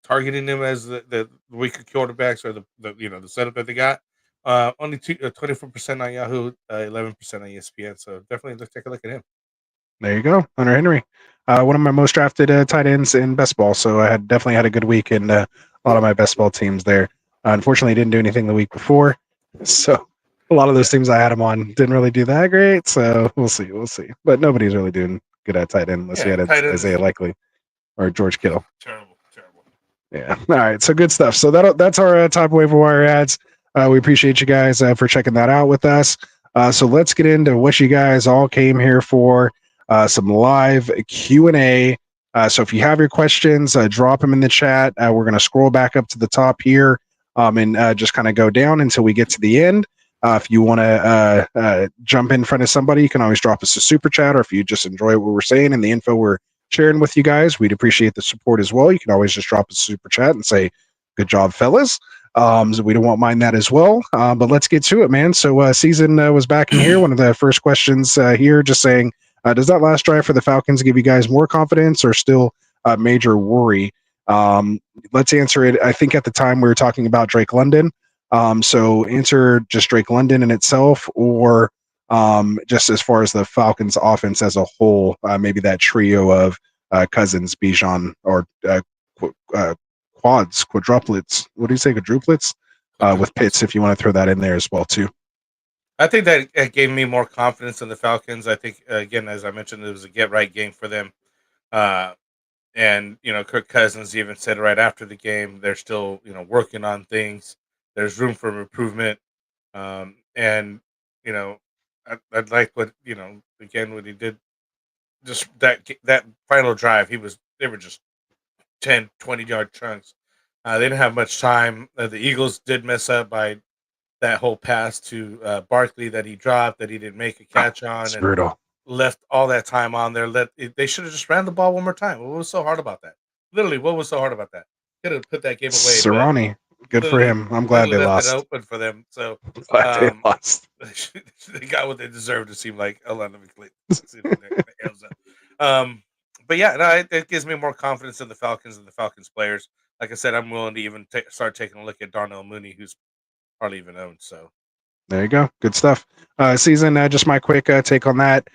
targeting them as the weaker quarterbacks or the setup that they got. Only 24% on Yahoo, 11% on ESPN. So definitely let's take a look at him. There you go, Hunter Henry. One of my most drafted tight ends in best ball. So I definitely had a good week in a lot of my best ball teams there. Unfortunately, didn't do anything the week before. So a lot of those teams I had him on didn't really do that great. So we'll see. But nobody's really doing good at tight end unless you had Isaiah Likely or George Kittle. Terrible. Yeah. All right. So good stuff. So that's our top waiver wire ads. We appreciate you guys for checking that out with us. So let's get into what you guys all came here for. Some live Q&A. So if you have your questions, drop them in the chat. We're going to scroll back up to the top here and just kind of go down until we get to the end. If you want to jump in front of somebody, you can always drop us a super chat, or if you just enjoy what we're saying and the info we're sharing with you guys, we'd appreciate the support as well. You can always just drop us a super chat and say, good job, fellas. So we won't mind that as well. But let's get to it, man. So Season was back in here. One of the first questions here, just saying, does that last drive for the Falcons give you guys more confidence or still a major worry? Let's answer it. I think at the time we were talking about Drake London. So answer just Drake London in itself, or just as far as the Falcons offense as a whole, maybe that trio of Cousins, Bijan, or quadruplets. What do you say, quadruplets? With Pitts, if you want to throw that in there as well too. I think that gave me more confidence in the Falcons. I think, again, as I mentioned, it was a get-right game for them. And, Kirk Cousins even said right after the game, they're still, working on things. There's room for improvement. And, I'd like what, again, what he did, just that final drive, they were just 10, 20-yard chunks. They didn't have much time. The Eagles did mess up by that whole pass to Barkley that he dropped, that he didn't make a catch on. It's and brutal. Left all that time on there. They should have just ran the ball one more time. What was so hard about that? Literally, what was so hard about that? Could have put that game away. Sirani, good for him. I'm glad they lost. It open for them. So they lost. They got what they deserved. It seemed like. Hold on, let me click. But yeah, it gives me more confidence in the Falcons and the Falcons players. Like I said, I'm willing to even start taking a look at Darnell Mooney, who's hardly even owned. So there you go. Good stuff. Season, just my quick take on that.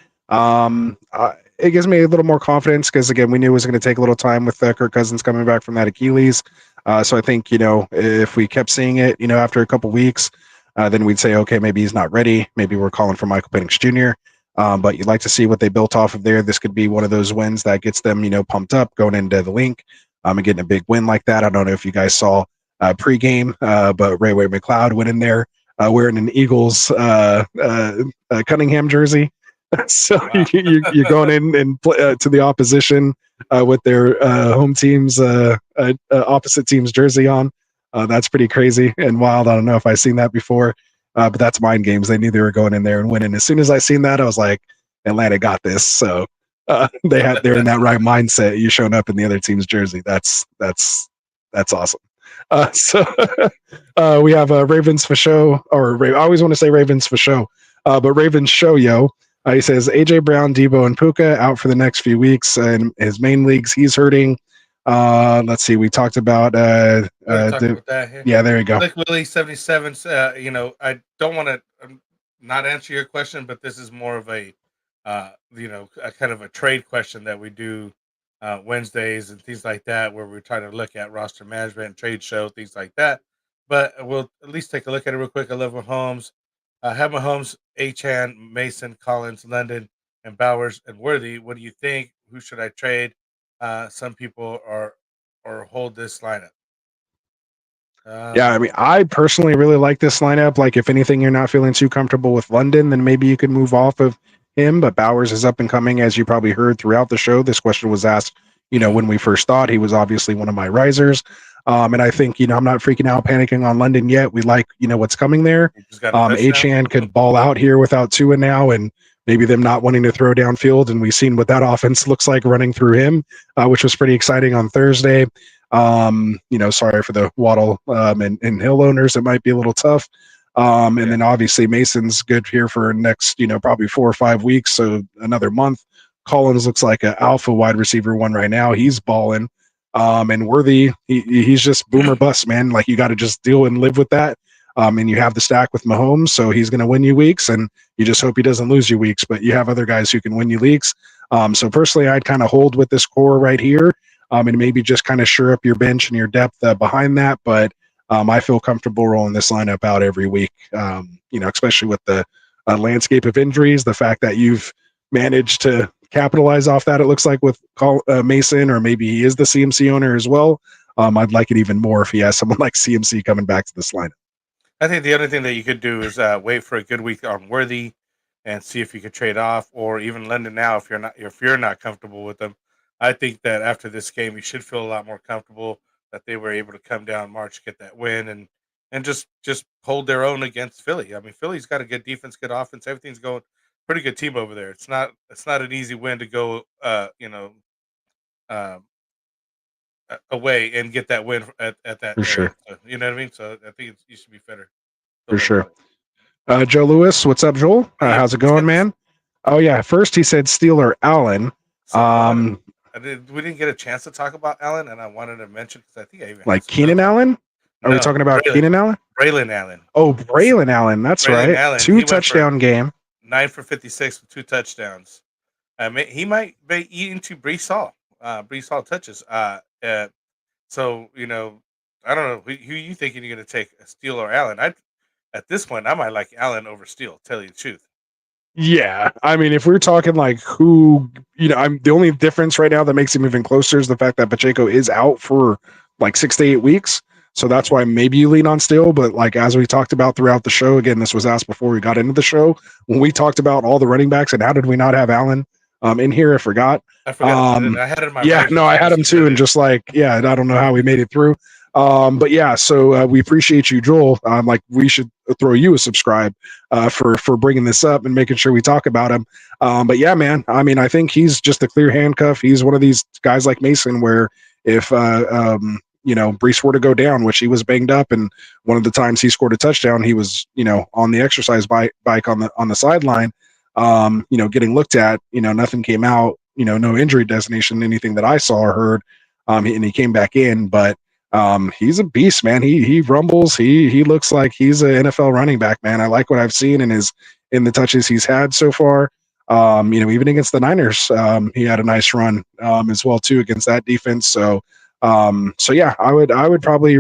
it gives me a little more confidence because again, we knew it was going to take a little time with Kirk Cousins coming back from that Achilles. So I think if we kept seeing it, after a couple weeks, then we'd say, okay, maybe he's not ready. Maybe we're calling for Michael Penix Jr. But you'd like to see what they built off of there. This could be one of those wins that gets them, pumped up going into the link and getting a big win like that. I don't know if you guys saw pregame, but Ray McLeod went in there wearing an Eagles Cunningham jersey. So wow. you're going in and play, to the opposition with their home team's opposite team's jersey on. That's pretty crazy and wild. I don't know if I've seen that before, but that's mind games. They knew they were going in there and winning. As soon as I seen that, I was like, Atlanta got this. So they're in that right mindset. You showing up in the other team's jersey. That's awesome. So we have Ravens for show, I always want to say Ravens for show, but Ravens show, yo. He says AJ Brown, Debo, and Puka out for the next few weeks, and his main leagues he's hurting. Let's see, we talked about about that here. Yeah, there you go. Like Willie 77. I don't want to not answer your question, but this is more of a a kind of a trade question that we do Wednesdays and things like that, where we're trying to look at roster management and trade show, things like that. But we'll at least take a look at it real quick. I love Mahomes. Have Mahomes, Achane, Mason, Collins, London, and Bowers and Worthy. What do you think? Who should I trade? Some people or hold this lineup. Yeah, I mean, I personally really like this lineup. Like, if anything, you're not feeling too comfortable with London, then maybe you could move off of him. But Bowers is up and coming, as you probably heard throughout the show. This question was asked, when we first thought. He was obviously one of my risers. And I think, I'm not freaking out, panicking on London yet. We like, what's coming there. Achane could ball out here without Tua now, and maybe them not wanting to throw downfield. And we've seen what that offense looks like running through him, which was pretty exciting on Thursday. Sorry for the Waddle and Hill owners. It might be a little tough. And then obviously Mason's good here for next, probably 4 or 5 weeks. So another month. Collins looks like an alpha wide receiver one right now. He's balling. And Worthy, he's just boomer bust, man. Like, you got to just deal and live with that. And you have the stack with Mahomes, so he's going to win you weeks, and you just hope he doesn't lose you weeks. But you have other guys who can win you leagues. So personally, I'd kind of hold with this core right here, and maybe just kind of shore up your bench and your depth behind that. But I feel comfortable rolling this lineup out every week. Especially with the landscape of injuries, the fact that you've managed to capitalize off that, it looks like, with Mason, or maybe he is the CMC owner as well. I'd like it even more if he has someone like CMC coming back to this lineup. I think the other thing that you could do is wait for a good week on Worthy and see if you could trade off, or even London now if you're not comfortable with them. I think that after this game, you should feel a lot more comfortable that they were able to come down March, get that win, and just hold their own against Philly. I mean, Philly's got a good defense, good offense, everything's going. Pretty good team over there. It's not an easy win to go away and get that win at that for sure. So, you know what I mean? So I think you should be better. For sure. Joe Lewis, what's up, Joel? How's it going, man? Oh yeah. First he said Steeler Allen. We didn't get a chance to talk about Allen, and I wanted to mention because I think I even like Keenan Allen. Are we talking about Keenan Allen? Braylon Allen. Oh, Braylon Allen. That's right. Allen. 2 touchdown game. 9 for 56 with 2 touchdowns. He might be eating to Brees Hall. Brees Hall touches. So I don't know who you thinking you're going to take, Steele or Allen. At this point, I might like Allen over Steele. Tell you the truth. Yeah, I mean, if we're talking like who, I'm the only difference right now that makes him even closer is the fact that Pacheco is out for like 6 to 8 weeks. So that's why maybe you lean on Steele. But like, as we talked about throughout the show, again, this was asked before we got into the show, when we talked about all the running backs and how did we not have Allen in here? I forgot. I had it in my I had him too. And just like, I don't know how we made it through. But yeah, so we appreciate you, Joel. Like, we should throw you a subscribe for bringing this up and making sure we talk about him. But yeah, man, I mean, I think he's just a clear handcuff. He's one of these guys like Mason where if Brees were to go down, which he was banged up, and one of the times he scored a touchdown, he was on the exercise bike on the sideline, getting looked at. Nothing came out. No injury designation, anything that I saw or heard. And he came back in, but he's a beast, man. He rumbles. He looks like he's an NFL running back, man. I like what I've seen in the touches he's had so far. Even against the Niners, he had a nice run as well too against that defense. So yeah, I would probably,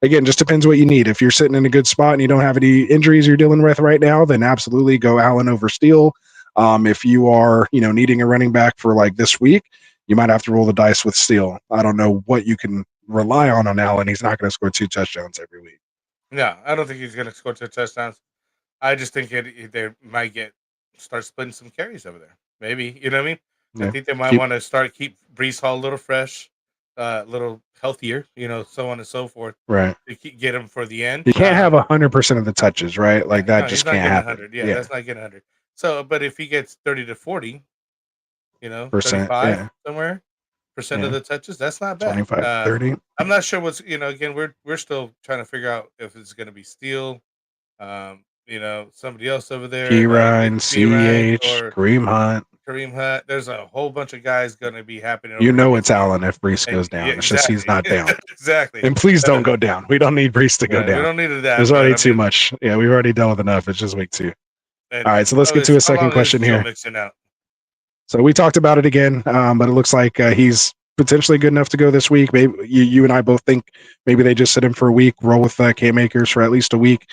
again, just depends what you need. If you're sitting in a good spot and you don't have any injuries you're dealing with right now, then absolutely go Allen over Steele. If you are, needing a running back for like this week, you might have to roll the dice with Steele. I don't know what you can rely on Allen. He's not going to score 2 touchdowns every week. Yeah, I don't think he's going to score 2 touchdowns. I just think they might start splitting some carries over there. Maybe, you know what I mean? I Yeah. think they might want to keep Brees Hall a little fresh, a little healthier, so on and so forth. Right. To get him for the end. You can't have 100% of the touches, right? Like that just can't happen. 100. Yeah, that's not getting 100. So, but if he gets 30 to 40, Percent, 35 yeah. somewhere percent of Yeah. the touches, that's not bad. 25, 30. I'm not sure what's again we're still trying to figure out if it's going to be Steele, somebody else over there, P. Ryan, Ryan CH, or Kareem Hunt. Kareem Hunt. There's a whole bunch of guys going to be happening. It's Allen if Brees goes down. Yeah, it's just he's not down. Exactly. And please don't go down. We don't need Brees to go down. We don't need that. There's already too much. Yeah, we've already dealt with enough. It's just week 2. All right, so let's get to a second question here. So we talked about it again, but it looks like he's potentially good enough to go this week. Maybe you and I both think maybe they just sit him for a week, roll with Cam Akers for at least a week.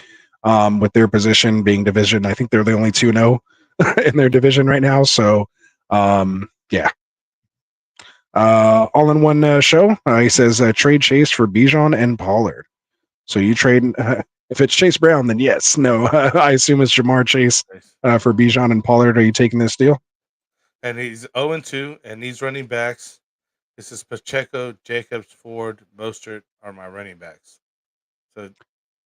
With their position being division, I think they're the only 2-0 in their division right now. So, yeah. All in one show. He says trade Chase for Bijan and Pollard. So you trade if it's Chase Brown, then yes. No, I assume it's Jamar Chase for Bijan and Pollard. Are you taking this deal? And he's 0-2, and these running backs. This is Pacheco, Jacobs, Ford, Mostert are my running backs. So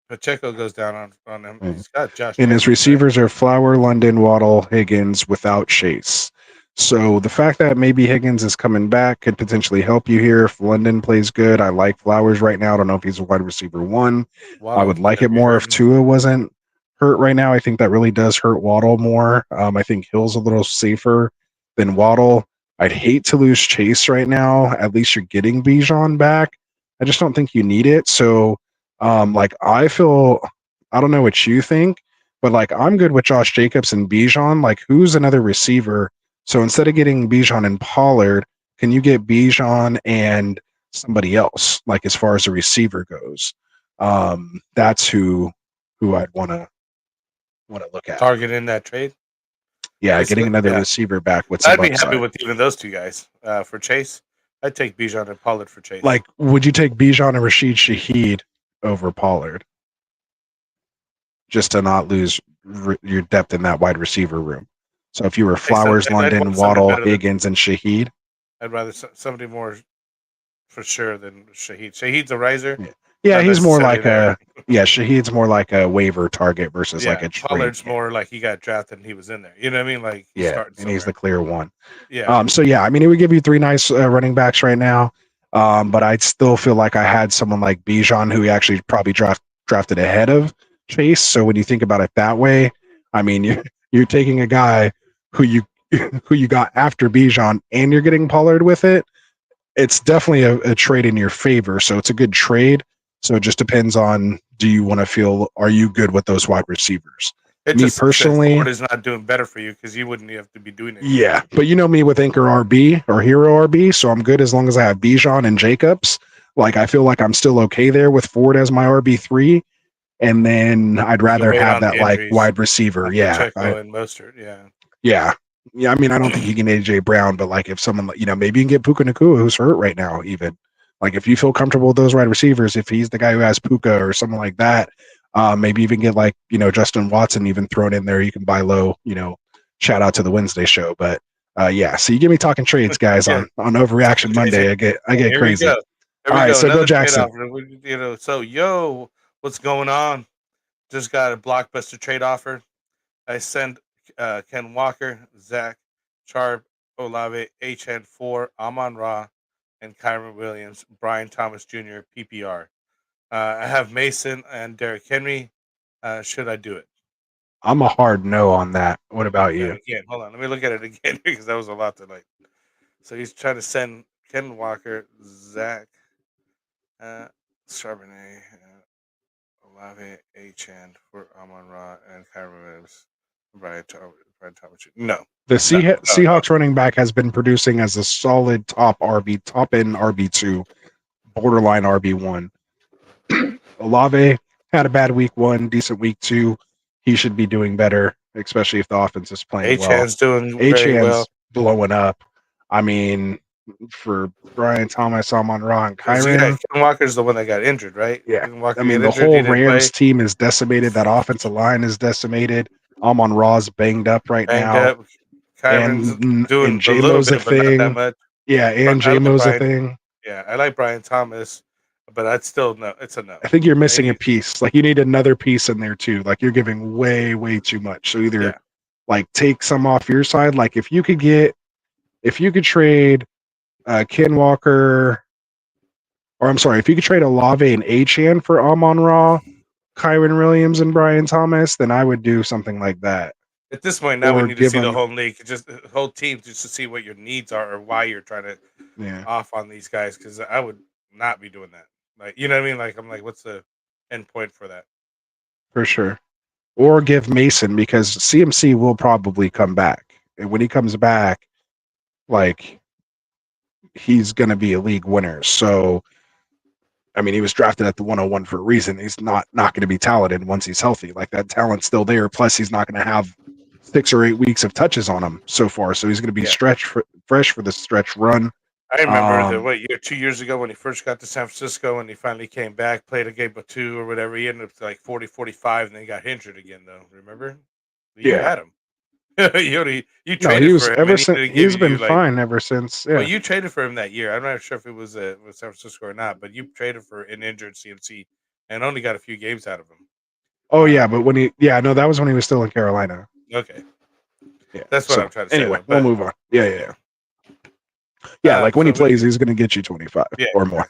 Pacheco goes down on him. He's got Josh. And his receivers are Flower, London, Waddle, Higgins without Chase. So the fact that maybe Higgins is coming back could potentially help you here. If London plays good, I like Flowers right now. I don't know if he's a wide receiver 1. Waddle, I would like it more if Tua wasn't hurt right now. I think that really does hurt Waddle more. I think Hill's a little safer than Waddle. I'd hate to lose Chase right now. At least you're getting Bijan back. I just don't think you need it. So, I feel, I don't know what you think, but I'm good with Josh Jacobs and Bijan. Who's another receiver? So instead of getting Bijan and Pollard, can you get Bijan and somebody else? As far as a receiver goes, that's who I'd want to look at. Target in that trade. Yeah, getting another receiver back with some I'd be upside. happy with even those 2 guys for Chase. I'd take Bijan and Pollard for Chase. Would you take Bijan and Rashid Shaheed over Pollard just to not lose your depth in that wide receiver room? So if you were Flowers, London, Waddle, Higgins, and Shaheed, I'd rather somebody more for sure than Shaheed. Shaheed's a riser. Yeah, he's more like Shaheed's more like a waiver target versus like a trade. Pollard's more like he got drafted and he was in there. You know what I mean? And he's the clear one. Yeah. So yeah, I mean, it would give you 3 nice running backs right now. But I'd still feel like I had someone like Bijan who he actually probably drafted ahead of Chase. So when you think about it that way, I mean, you're taking a guy who you got after Bijan and you're getting Pollard with it. It's definitely a trade in your favor. So it's a good trade. So it just depends on, do you want to feel, are you good with those wide receivers? Me personally, Ford is not doing better for you because you wouldn't have to be doing it. Yeah, but you know me with Anchor RB or Hero RB, so I'm good as long as I have Bijan and Jacobs. I feel like I'm still okay there with Ford as my RB3, and then I'd rather have that wide receiver. Pacheco and Mostert. Yeah. I mean, I don't think you can AJ Brown, but if someone maybe you can get Puka Nacua, who's hurt right now, even. If you feel comfortable with those wide receivers, if he's the guy who has Puka or someone like that, maybe even get Justin Watson even thrown in there. You can buy low, shout out to the Wednesday show. But yeah, so you get me talking trades, guys, on Overreaction Monday. I get crazy. All right, so go Jackson. So what's going on? Just got a blockbuster trade offer. I sent Ken Walker, Zach Sharp, Olave, HN4, Amon Ra, and Kyron Williams, Brian Thomas Jr., PPR. I have Mason and Derrick Henry. Should I do it? I'm a hard no on that. What about you? Again, hold on. Let me look at it again because that was a lot to So he's trying to send Ken Walker, Zach, Charbonnet, Olave, HN for Amon Ra, and Kyron Williams. Brian Thomas. No. The No. Seahawks running back has been producing as a solid top end RB2, borderline RB1. Olave had a bad week 1, decent week 2. He should be doing better, especially if the offense is playing well. H-Hand's doing very well. Blowing up. I mean, for Brian Thomas, Amon-Ra, and Kyron. Yeah, Ken Walker's the one that got injured, right? Yeah. Walker I mean, the injured, whole Rams team is decimated. That offensive line is decimated. Amon-Ra's banged up right now. Up. Kyron's doing a little bit, but not that much. Yeah, and J-Mo's a thing. Yeah, I like Brian Thomas, but I'd still no. It's a no. I think you're missing a piece. Like, you need another piece in there too. Like, you're giving way, way too much. So either like take some off your side. Like, if you could trade Ken Walker, or I'm sorry, if you could trade Olave and Achane for Amon-Ra, Kyron Williams, and Brian Thomas, then I would do something like that. At this point, now we need to see the whole league, just the whole team, just to see what your needs are or why you're trying to off on these guys. Because I would not be doing that. Like, you know what I mean? Like, I'm like, what's the end point for that? For sure. Or give Mason, because CMC will probably come back, and when he comes back, like, he's going to be a league winner. So, I mean, he was drafted at the 101 for a reason. He's not going to be talented once he's healthy. Like, that talent's still there. Plus, he's not going to have 6 or 8 weeks of touches on him so far. So he's going to be fresh for the stretch run. I remember 2 years ago when he first got to San Francisco and he finally came back, played a game or 2 or whatever. He ended up like 40, 45, and then he got injured again, though. Remember? You had him. you traded for him. He's been fine ever since. Yeah. Well, you traded for him that year. I'm not sure if it was San Francisco or not, but you traded for an injured CMC and only got a few games out of him. Oh yeah, but that was when he was still in Carolina. Okay. Yeah, that's what I'm trying to say. Anyway, we'll move on. Yeah. Like when he plays, he's going to get you 25 or more.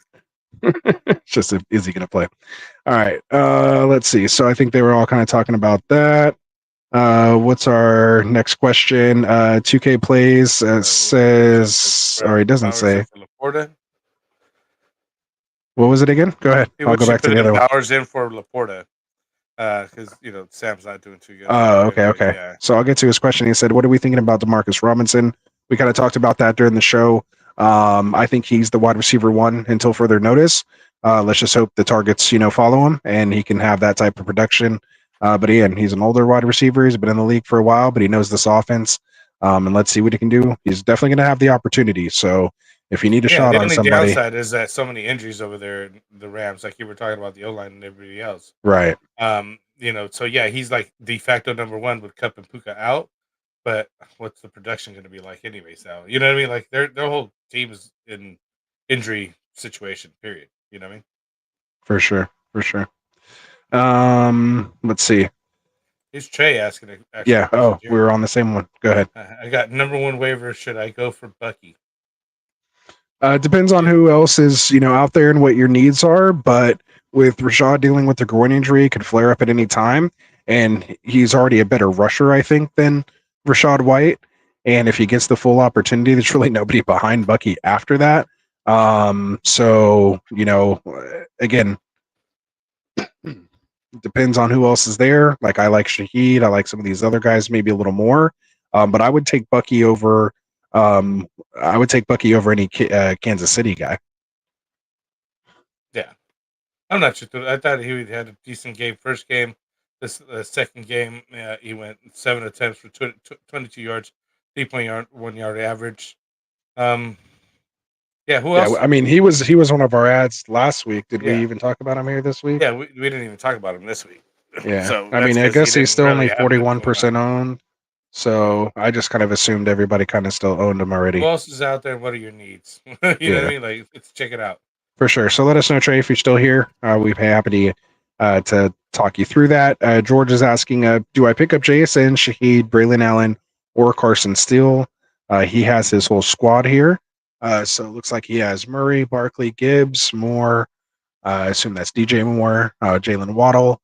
It's just, is he going to play? All right. Let's see. So I think they were all kind of talking about that. What's our next question? 2K plays says, or it doesn't say. Laporta. What was it again? Go ahead. I'll go back to the other one. Powers in for Laporta. Because Sam's not doing too good. Oh, okay. Yeah. So I'll get to his question. He said, "What are we thinking about Demarcus Robinson?" We kind of talked about that during the show. I think he's the wide receiver 1 until further notice. Let's just hope the targets, follow him and he can have that type of production. But again, he's an older wide receiver. He's been in the league for a while, but he knows this offense. And let's see what he can do. He's definitely going to have the opportunity. So if you need a shot on somebody, the only downside is that so many injuries over there in the Rams, like you were talking about the O-line and everybody else. Right. So yeah, he's like de facto number 1 with Kupp and Puka out. But what's the production going to be like anyways now? You know what I mean? Like their whole team is in injury situation, period. You know what I mean? For sure. Let's see. Here's Trey asking. Yeah. Oh, we were on the same one. Go ahead. I got number 1 waiver. Should I go for Bucky? Depends on who else is, out there and what your needs are. But with Rashad dealing with the groin injury, it could flare up at any time. And he's already a better rusher, I think, than Rashad White. And if he gets the full opportunity, there's really nobody behind Bucky after that. So, again, depends on who else is there. Like, I like Shaheed. I like some of these other guys maybe a little more. But I would take Bucky over any Kansas City guy. Yeah. I'm not sure. I thought he had a decent game first game. This second game, he went 7 attempts for 22 yards, 3.1 yard average. Who else? I mean, he was one of our ads last week. Did we even talk about him here this week? Yeah, we didn't even talk about him this week. Yeah. So I mean, I guess he's still only 41% owned. So I just kind of assumed everybody kind of still owned him already. Who else is out there? What are your needs? You know what I mean? Like, let's check it out. For sure. So let us know, Trey, if you're still here. We'd be happy to talk you through that. George is asking, do I pick up JSN, Shaheed, Braylon Allen, or Carson Steele? He has his whole squad here. So it looks like he has Murray, Barkley, Gibbs, Moore. I assume that's DJ Moore, Jalen Waddle,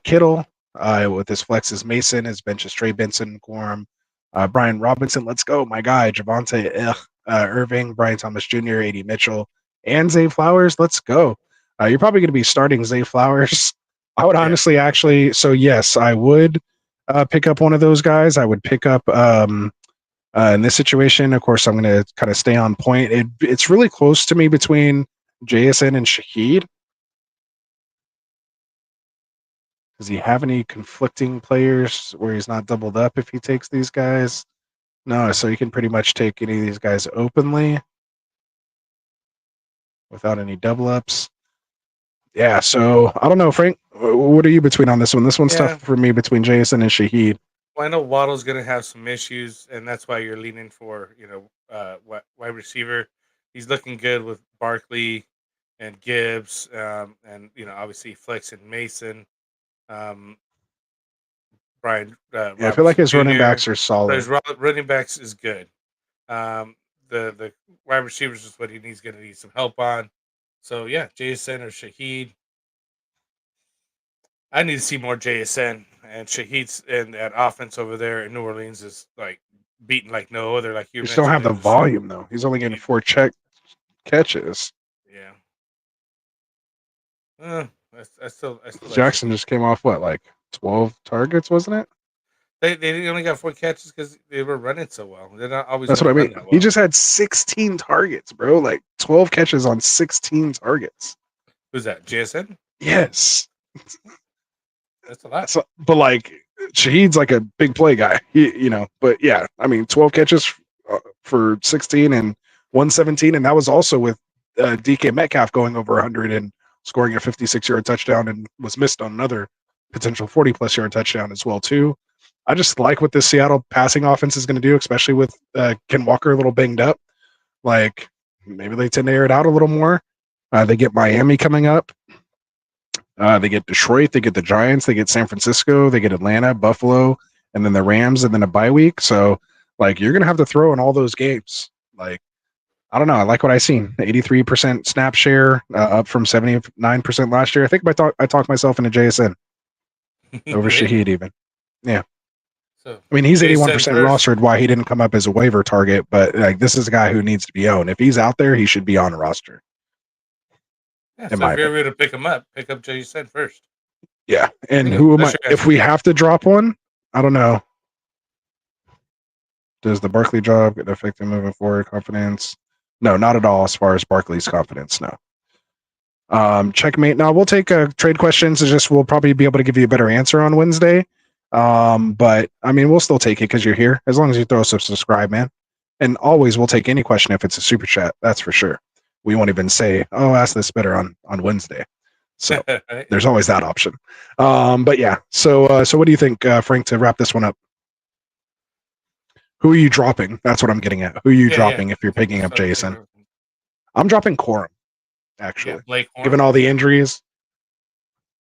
Kittle. With his flexes, Mason, his benches, Trey Benson, Gorham, Brian Robinson. Let's go, my guy, Javonte Irving, Brian Thomas Jr., A.D. Mitchell, and Zay Flowers. Let's go. You're probably going to be starting Zay Flowers. I would honestly so yes, I would. pick up one of those guys, I would pick up. In this situation, of course, I'm going to kind of stay on point. It's really close to me between JSN and Shahid. Does he have any conflicting players where he's not doubled up if he takes these guys? No, so you can pretty much take any of these guys openly without any double ups. Yeah, so I don't know, Frank. What are you between on this one? This one's tough for me between Jason and Shahid. Well, I know Waddle's going to have some issues, and that's why you're leaning for wide receiver. He's looking good with Barkley and Gibbs, and obviously Flex and Mason. Brian, I feel like his running backs are solid. His running backs is good. The wide receivers is what he's going to need some help on. So yeah, JSN or Shahid. I need to see more JSN, and Shahid's and that offense over there in New Orleans is like beaten like no other. Like you just don't have the volume though. He's only getting 4 catches. Yeah. I still Jackson just came off what, like 12 targets, wasn't it? They only got 4 catches because they were running so well. They're not always. That's what I mean. Well. He just had 16 targets, bro. Like 12 catches on 16 targets. Who's that? JSN? Yes. That's a lot. But like Shahid's like a big play guy, But yeah, I mean, 12 catches for 16 and 117, and that was also with DK Metcalf going over 100 and scoring a 56-yard touchdown, and was missed on another potential 40-plus yard touchdown as well too. I just like what this Seattle passing offense is going to do, especially with Ken Walker a little banged up. Like maybe they tend to air it out a little more. They get Miami coming up. They get Detroit, they get the Giants, they get San Francisco, they get Atlanta, Buffalo, and then the Rams, and then a bye week. So, like, you're going to have to throw in all those games. Like, I don't know. I like what I seen. 83% snap share, up from 79% last year. I think I talked myself into JSN over Shahid even. Yeah. So, I mean, he's 81% rostered. Why he didn't come up as a waiver target, but like this is a guy who needs to be owned. If he's out there, he should be on a roster. Yeah, so if you're able to pick up JSN first. Yeah, and who am I? If we have to drop one, I don't know. Does the Barkley job get affected moving forward? Confidence? No, not at all. As far as Barkley's confidence, no. Checkmate. Now we'll take trade questions. We'll probably be able to give you a better answer on Wednesday. But I mean, we'll still take it because you're here. As long as you throw us a subscribe, man. And always we'll take any question if it's a super chat. That's for sure. We won't even say, "Oh, ask this better on Wednesday." So there's always that option. But yeah. So what do you think, Frank? To wrap this one up, who are you dropping? That's what I'm getting at. Who are you dropping if you're picking up Jason? I'm dropping Corum. Actually, given all the injuries,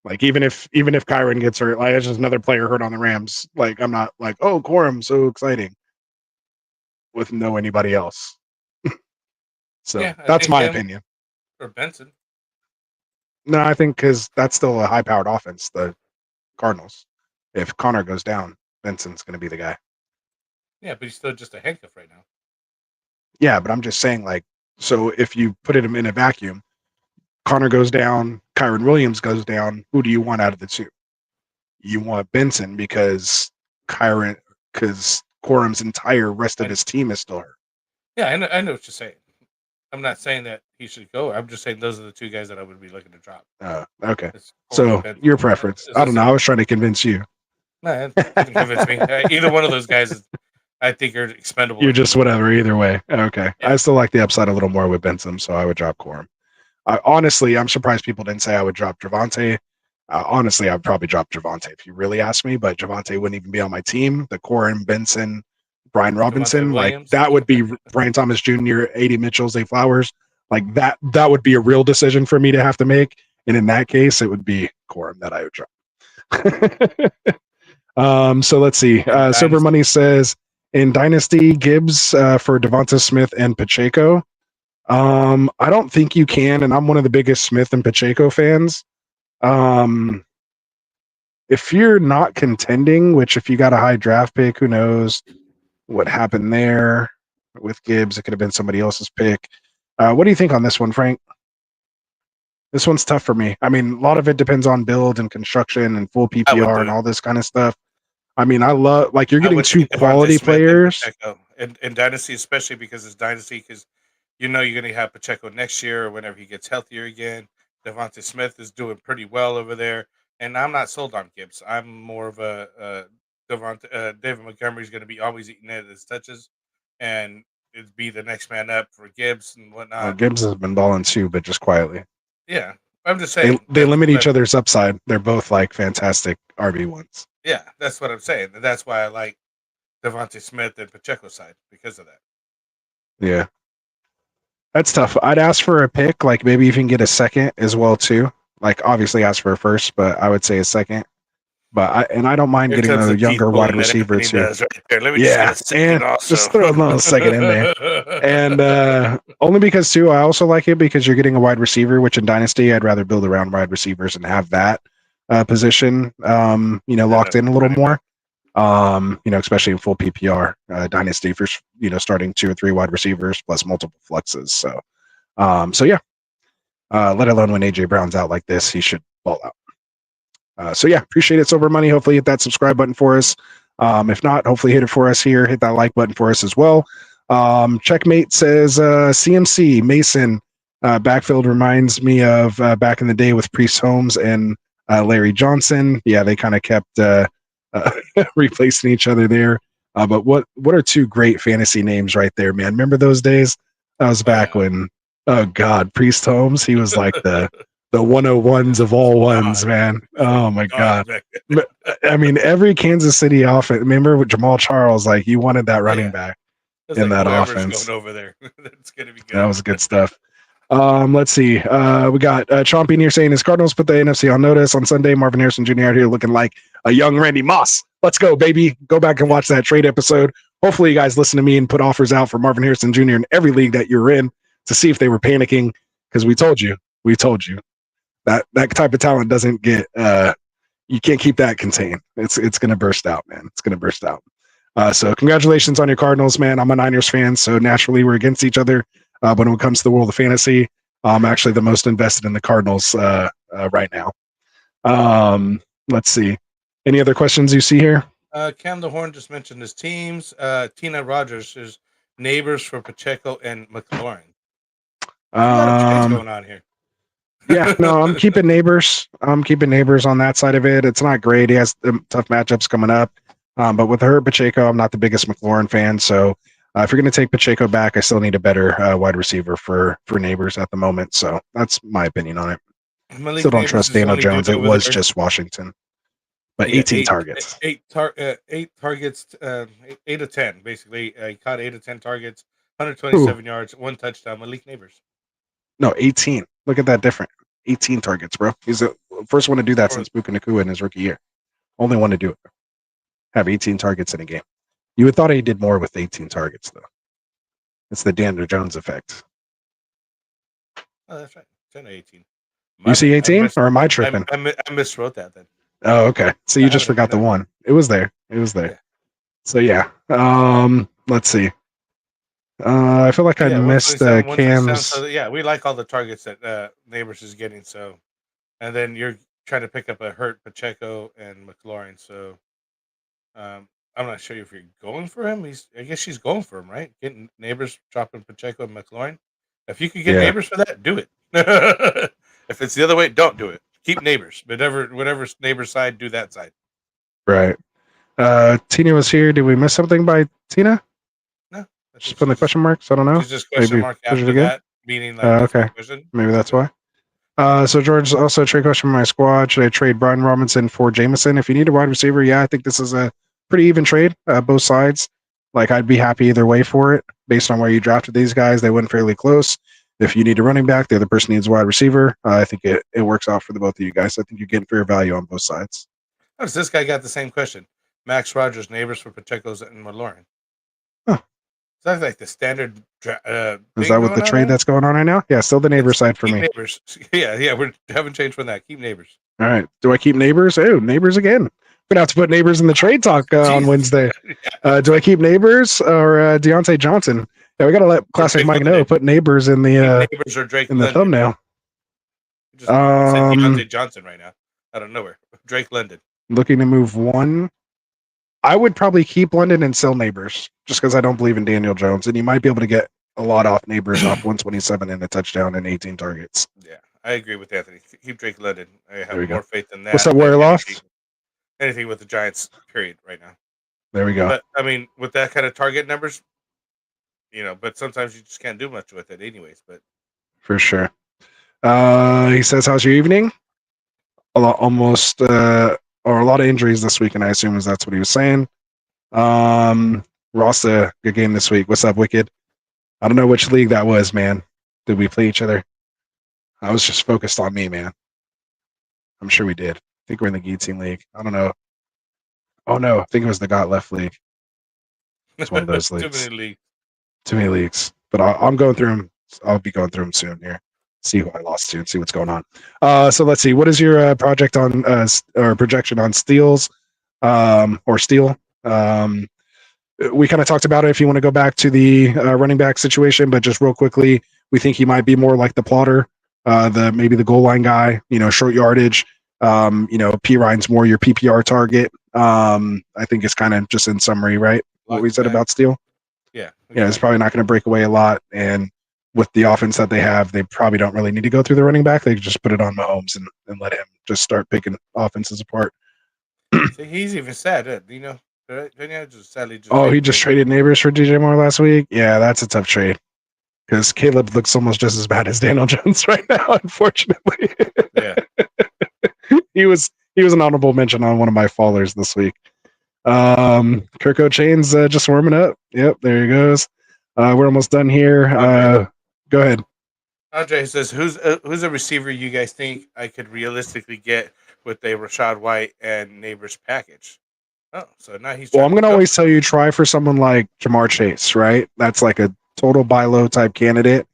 like even if Kyron gets hurt, like it's just another player hurt on the Rams. Like I'm not like, oh, Corum, so exciting, with no anybody else. So that's my opinion. Or Benson. No, I think because that's still a high-powered offense, the Cardinals. If Connor goes down, Benson's going to be the guy. Yeah, but he's still just a handcuff right now. Yeah, but I'm just saying, like, so if you put him in a vacuum, Connor goes down, Kyron Williams goes down, who do you want out of the two? You want Benson because Corum's entire rest of his team is still hurt. Yeah, I know what you're saying. I'm not saying that he should go. I'm just saying those are the two guys that I would be looking to drop. Okay. So your preference. I don't know. I was trying to convince you. No, you can convince me. Either one of those guys I think are expendable. You're just whatever, either way. Okay. Yeah. I still like the upside a little more with Benson, so I would drop Corum. Honestly, I'm surprised people didn't say I would drop Javonte. Honestly, I'd probably drop Javonte if you really asked me, but Javonte wouldn't even be on my team. The Corum, Benson, Brian Robinson, like that would be Brian Thomas Jr., A.D. Mitchell, Zay Flowers. Like that would be a real decision for me to have to make. And in that case, it would be Corum that I would drop. So let's see. Sober Money says, in Dynasty, Gibbs for Devonta Smith and Pacheco. I don't think you can, and I'm one of the biggest Smith and Pacheco fans. If you're not contending, which if you got a high draft pick, who knows what happened there with Gibbs? It could have been somebody else's pick. What do you think on this one, Frank? This one's tough for me. I mean, a lot of it depends on build and construction and full PPR and all this kind of stuff. I mean, I love like you're I getting would two take Devontae quality Smith and players. Pacheco in Dynasty, especially because it's Dynasty, because you're going to have Pacheco next year or whenever he gets healthier again. Devontae Smith is doing pretty well over there, and I'm not sold on Gibbs. I'm more of a David Montgomery's going to be always eating at his touches, and it'd be the next man up for Gibbs and whatnot. Gibbs has been balling too, but just quietly. Yeah, I'm just They saying they limit each other's upside. They're both like fantastic RB1s. Yeah, that's what I'm saying. And that's why I like Devontae Smith and Pacheco's side because of that. Yeah. That's tough. I'd ask for a pick, like maybe you can get a second as well too. Like obviously ask for a first, but I would say a second. But I don't mind Here getting comes a the teeth younger wide pulling that receiver Anthony too. does right there. Let me Yeah, just get a second and also. just throw a little second in there. And only because too, I also like it because you're getting a wide receiver, which in Dynasty I'd rather build around wide receivers and have that position, locked in a little more. Especially in full PPR Dynasty for starting 2 or 3 wide receivers plus multiple fluxes. So yeah. Let alone when AJ Brown's out like this, he should ball out. Appreciate it, Silver Money. Hopefully hit that subscribe button for us. If not, hopefully hit it for us here. Hit that like button for us as well. Checkmate says CMC Mason backfield reminds me of back in the day with Priest Holmes and Larry Johnson. Yeah, they kind of kept replacing each other there. But what are 2 great fantasy names right there, man? Remember those days? That was back when, oh God, Priest Holmes. He was like the 101s of all ones, man. Oh my God. I mean, every Kansas City offense. Remember with Jamal Charles? Like you wanted that running back in that offense. Going over there. That's gonna be good. That was good stuff. Let's see. We got Chompy here saying his Cardinals put the NFC on notice on Sunday. Marvin Harrison Jr. out here looking like a young Randy Moss. Let's go, baby. Go back and watch that trade episode. Hopefully you guys listen to me and put offers out for Marvin Harrison Jr. in every league that you're in to see if they were panicking, because we told you that type of talent doesn't get you can't keep that contained. It's going to burst out, man. It's going to burst out. So congratulations on your Cardinals, man. I'm a Niners fan, so naturally we're against each other. But when it comes to the world of fantasy, I'm actually the most invested in the Cardinals right now. Let's see. Any other questions you see here? Cam the Horn just mentioned his teams. Tina Rogers is neighbors for Pacheco and McLaurin. A lot of trades going on here. Yeah, no, I'm keeping neighbors. I'm keeping neighbors on that side of it. It's not great. He has tough matchups coming up. But with her Pacheco, I'm not the biggest McLaurin fan. So if you're going to take Pacheco back, I still need a better wide receiver for neighbors at the moment. So that's my opinion on it. Malik Still don't Neighbors trust is the Daniel only Jones. dude It over was there. just Washington. But 18 targets. 8 targets, 8 of 10, basically. He caught 8 of 10 targets, 127 yards, 1 touchdown. Malik Neighbors. No, 18. Look at that difference. 18 targets, bro. He's the first one to do that since Puka Nacua in his rookie year. Only one to do it. Have 18 targets in a game. You would thought he did more with 18 targets, though. It's the Daniel Jones effect. Oh, that's right. 10 to 18. You see 18? Or am I tripping? I miswrote that then. Oh, okay. So you just forgot the one. It was there. Yeah. So yeah. Let's see. I feel like I missed Cam's. So, yeah, we like all the targets that Neighbors is getting. So, and then you're trying to pick up a hurt Pacheco and McLaurin. So, I'm not sure if you're going for him. I guess she's going for him, right? Getting Neighbors, dropping Pacheco and McLaurin. If you could get Neighbors for that, do it. If it's the other way, don't do it. Keep Neighbors, whatever Neighbors side, do that side. Right. Tina was here. Did we miss something by Tina? No. She's putting the question marks. I don't know. She's just question mark after that, meaning like okay. Maybe that's why. So George also trade question from my squad. Should I trade Brian Robinson for Jameson? If you need a wide receiver, yeah, I think this is a pretty even trade. Both sides. Like I'd be happy either way for it, based on where you drafted these guys. They went fairly close. If you need a running back, the other person needs a wide receiver. I think it works out for the both of you guys. I think you're getting fair value on both sides. Notice this guy got the same question. Max Rogers, Neighbors for Pacheco's and McLaurin. Huh. Is that like the standard? Is that what the trade that's going on right now? Yeah, still the Neighbors side for me. Neighbors. Yeah, we haven't changed from that. Keep Neighbors. All right. Do I keep Neighbors? Oh, Neighbors again. We're gonna have to put Neighbors in the trade talk on Wednesday. Do I keep Neighbors or Deontay Johnson? Yeah, we gotta let Classic Mike know. Put Neighbors in the Neighbors or Drake in the thumbnail. Just Deontay Johnson right now out of nowhere. Drake London looking to move one. I would probably keep London and sell Neighbors just because I don't believe in Daniel Jones, and you might be able to get a lot off Neighbors off 127 and a touchdown and 18 targets. Yeah, I agree with Anthony. Keep Drake London. I There have we go. more faith in that. What's up, than Warrior Loft? anything with the Giants, period, right now. There we go. But I mean, with that kind of target numbers, but sometimes you just can't do much with it, anyways. But For sure. He says, "How's your evening?" A lot, almost, or a lot of injuries this week, and I assume that's what he was saying. Rasta, good game this week. What's up, Wicked? I don't know which league that was, man. Did we play each other? I was just focused on me, man. I'm sure we did. I think we're in the Geetzing League. I don't know. Oh no, I think it was the Got Left League. It's one of those leagues. Too many leagues. But I'm going through them. I'll be going through them soon here. See who I lost to and see what's going on. So let's see. What is your project on or projection on steals or steal? We kind of talked about it if you want to go back to the running back situation, but just real quickly, we think he might be more like the plotter, maybe the goal line guy, short yardage. P. Ryan's more your PPR target. I think it's kind of just in summary, right? What we said about Steele. Yeah. Yeah, it's probably not going to break away a lot. And with the offense that they have, they probably don't really need to go through the running back. They can just put it on Mahomes and let him just start picking offenses apart. See, he's even sad, just sadly. He just traded Neighbors for DJ Moore last week. Yeah, that's a tough trade because Caleb looks almost just as bad as Daniel Jones right now. Unfortunately, yeah, he was an honorable mention on one of my followers this week. Kirk O'Chain's just warming up. Yep, there he goes. We're almost done here. Go ahead. Andre says, "Who's a receiver you guys think I could realistically get with a Rashad White and Neighbors package?" Oh, so now he's. Well, I'm gonna always tell you try for someone like Jamar Chase, right? That's like a total buy low type candidate.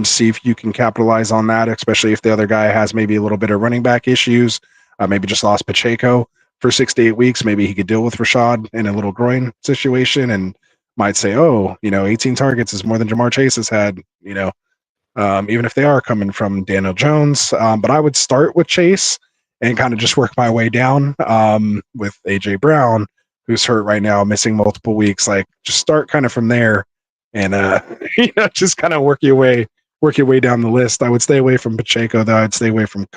See if you can capitalize on that, especially if the other guy has maybe a little bit of running back issues. Maybe just lost Pacheco for 6 to 8 weeks. Maybe he could deal with Rashad in a little groin situation and might say, 18 targets is more than Jamar Chase has had, even if they are coming from Daniel Jones. But I would start with Chase and kind of just work my way down with AJ Brown, who's hurt right now, missing multiple weeks. Like just start kind of from there and, just kind of work your way down the list. I would stay away from Pacheco though. I'd stay away from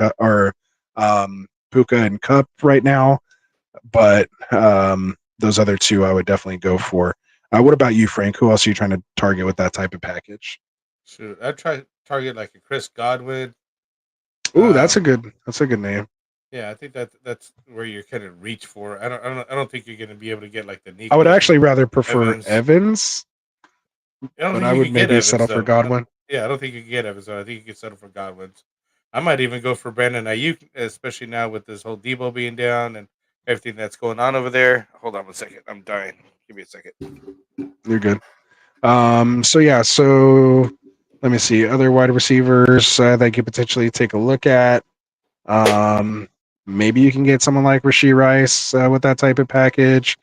Puka and Cup right now. But those other two I would definitely go for. What about you, Frank? Who else are you trying to target with that type of package? Sure, I'd try to target like a Chris Godwin. Ooh, that's a good name. Yeah, I think that's where you're kind of reach for. I don't think you're going to be able to get like the Nico. I would actually rather prefer Evans. But I would maybe settle for Godwin. I don't think you can get Evans. I think you can settle for Godwin. I might even go for Brandon Ayuk, especially now with this whole Debo being down and everything that's going on over there. Hold on 1 second. I'm dying. Give me a second. You're good. So let me see. Other wide receivers that you could potentially take a look at. Maybe you can get someone like Rashee Rice with that type of package.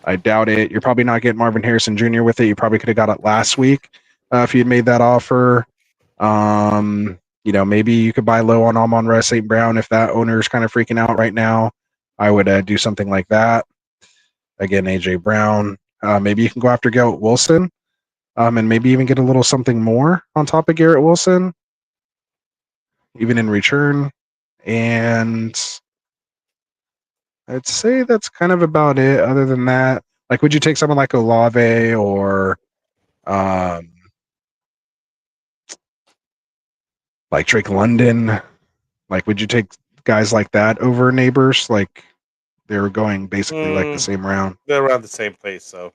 I doubt it. You're probably not getting Marvin Harrison Jr. with it. You probably could have got it last week if you had made that offer. Maybe you could buy low on Amon-Ra St. Brown if that owner is kind of freaking out right now. I would do something like that. Again, AJ Brown. Maybe you can go after Garrett Wilson, and maybe even get a little something more on top of Garrett Wilson, even in return. And I'd say that's kind of about it. Other than that, like, would you take someone like Olave or like Drake London? Like, would you take guys like that over Neighbors? Like, they were going basically like the same round. They're around the same place, so.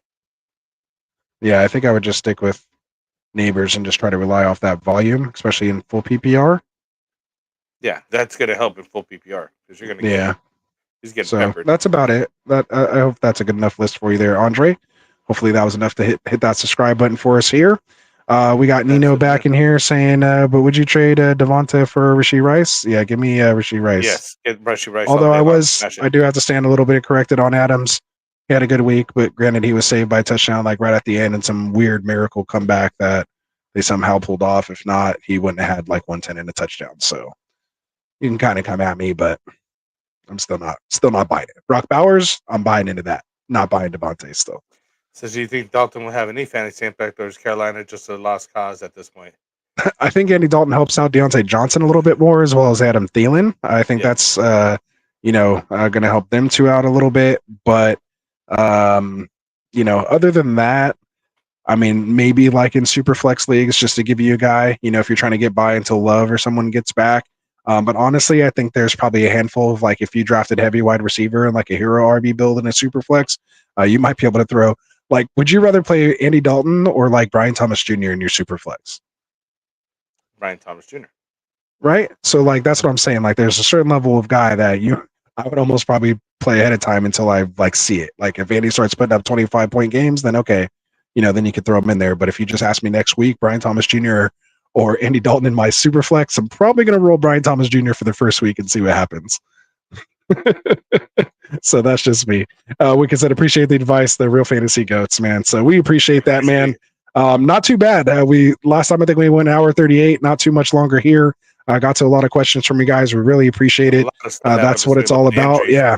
Yeah, I think I would just stick with Neighbors and just try to rely off that volume, especially in full PPR. Yeah, that's going to help in full PPR because you're going to get. He's getting so peppered. That's about it. I hope that's a good enough list for you there, Andre. Hopefully that was enough to hit that subscribe button for us here. We got Nino back in here saying, but would you trade Devonta for Rashee Rice? Yeah, give me Rashee Rice. Yes, get Rashee Rice. Although I do have to stand a little bit corrected on Adams. He had a good week, but granted, he was saved by a touchdown like right at the end and some weird miracle comeback that they somehow pulled off. If not, he wouldn't have had like 110 and a touchdown. So you can kind of come at me, but I'm still not buying it. Brock Bowers, I'm buying into that. not buying Devontae still. So do you think Dalton will have any fantasy impact, or is Carolina just a lost cause at this point? I think Andy Dalton helps out Deontay Johnson a little bit more, as well as Adam Thielen. I think that's going to help them two out a little bit. But other than that, I mean, maybe like in super flex leagues, just to give you a guy, if you're trying to get by until Love or someone gets back. But honestly, I think there's probably a handful of, like, if you drafted heavy wide receiver and like a hero RB build in a super flex, you might be able to throw. Like, would you rather play Andy Dalton or like Brian Thomas Jr. in your super flex? Brian Thomas Jr. Right? So like that's what I'm saying. Like there's a certain level of guy that I would almost probably play ahead of time until I like see it. Like if Andy starts putting up 25-point games, then okay, then you could throw him in there. But if you just ask me next week, Brian Thomas Jr. or Andy Dalton in my super flex, I'm probably gonna roll Brian Thomas Jr. for the first week and see what happens. So that's just me. Wicked said, appreciate the advice, the real fantasy goats, man. So we appreciate that, man. Not too bad. We last time I think we went 1:38, not too much longer here. I got to a lot of questions from you guys. We really appreciate it. That's what it's all about. Injuries. Yeah,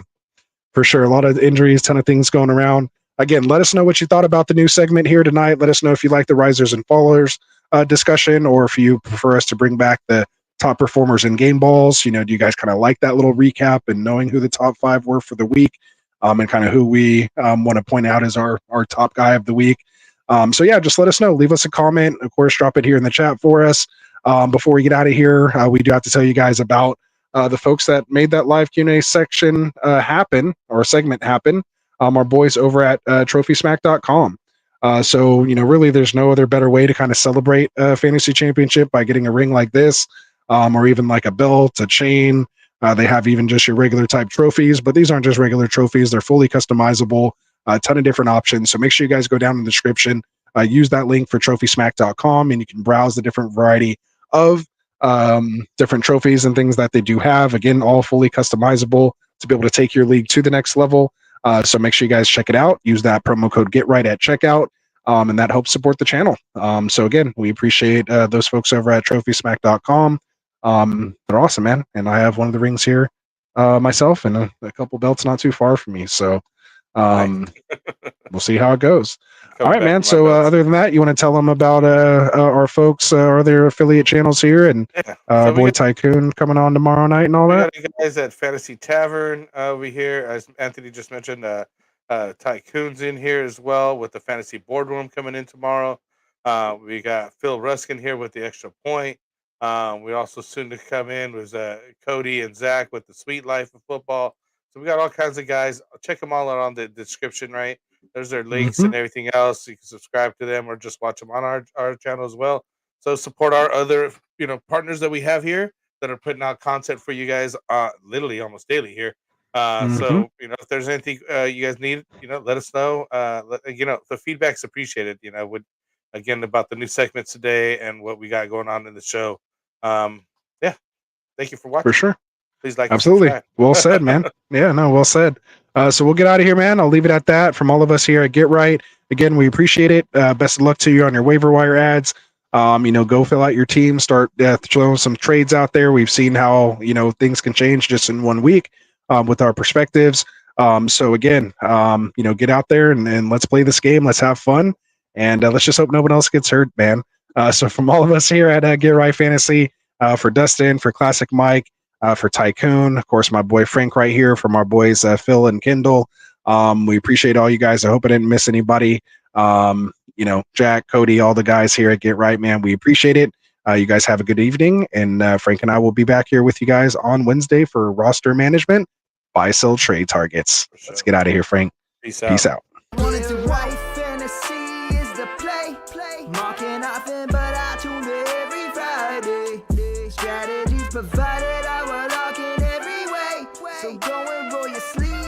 for sure. A lot of injuries, ton of things going around. Again, let us know what you thought about the new segment here tonight. Let us know if you like the risers and fallers discussion, or if you prefer us to bring back the top performers in game balls. Do you guys kind of like that little recap and knowing who the top 5 were for the week, and kind of who we want to point out as our top guy of the week? So yeah, just let us know. Leave us a comment. Of course, drop it here in the chat for us. Before we get out of here, we do have to tell you guys about the folks that made that live Q&A section happen, or segment happen. Our boys over at trophysmack.com. So, really there's no other better way to kind of celebrate a fantasy championship by getting a ring like this, or even like a belt, a chain. They have even just your regular type trophies, but these aren't just regular trophies. They're fully customizable, a ton of different options. So make sure you guys go down in the description, use that link for trophysmack.com, and you can browse the different variety of different trophies and things that they do have. Again, all fully customizable to be able to take your league to the next level. So make sure you guys check it out. Use that promo code GETRIGHT at checkout, and that helps support the channel. So again, we appreciate those folks over at trophysmack.com. They're awesome, man. And I have one of the rings here myself, and a couple belts not too far from me. So we'll see how it goes. All right, man. So other than that, you want to tell them about our folks, or their affiliate channels here, and so boy Tycoon coming on tomorrow night and all that? We got you guys at Fantasy Tavern over here. As Anthony just mentioned, Tycoon's in here as well with the Fantasy Boardroom coming in tomorrow. We got Phil Ruskin here with the Extra Point. We also soon to come in with Cody and Zach with the Sweet Life of Football. So we got all kinds of guys. Check them all out on the description, right? There's their links and everything else. You can subscribe to them or just watch them on our channel as well. So support our other partners that we have here that are putting out content for you guys literally almost daily here. So if there's anything you guys need, let us know. The feedback's appreciated. About the new segments today and what we got going on in the show. Thank you for watching. For sure. Please like. Absolutely. Well said, man. Yeah, no, well said. So we'll get out of here, man. I'll leave it at that. From all of us here at Get Right, again, we appreciate it. Best of luck to you on your waiver wire ads. Go fill out your team, start throwing some trades out there. We've seen how things can change just in 1 week with our perspectives. So again, get out there and let's play this game. Let's have fun, and let's just hope no one else gets hurt, man. So from all of us here at Get Right Fantasy, for Dustin, for Classic Mike, for Tycoon, of course, my boy Frank right here, from our boys Phil and Kendall. We appreciate all you guys. I hope I didn't miss anybody. Jack, Cody, all the guys here at Get Right, man. We appreciate it. You guys have a good evening, and Frank and I will be back here with you guys on Wednesday for roster management, buy, sell, trade targets. Sure. Let's get out of here, Frank. Peace out. Peace out. Strategies provided, I will lock in every way. So go and roll your sleeves.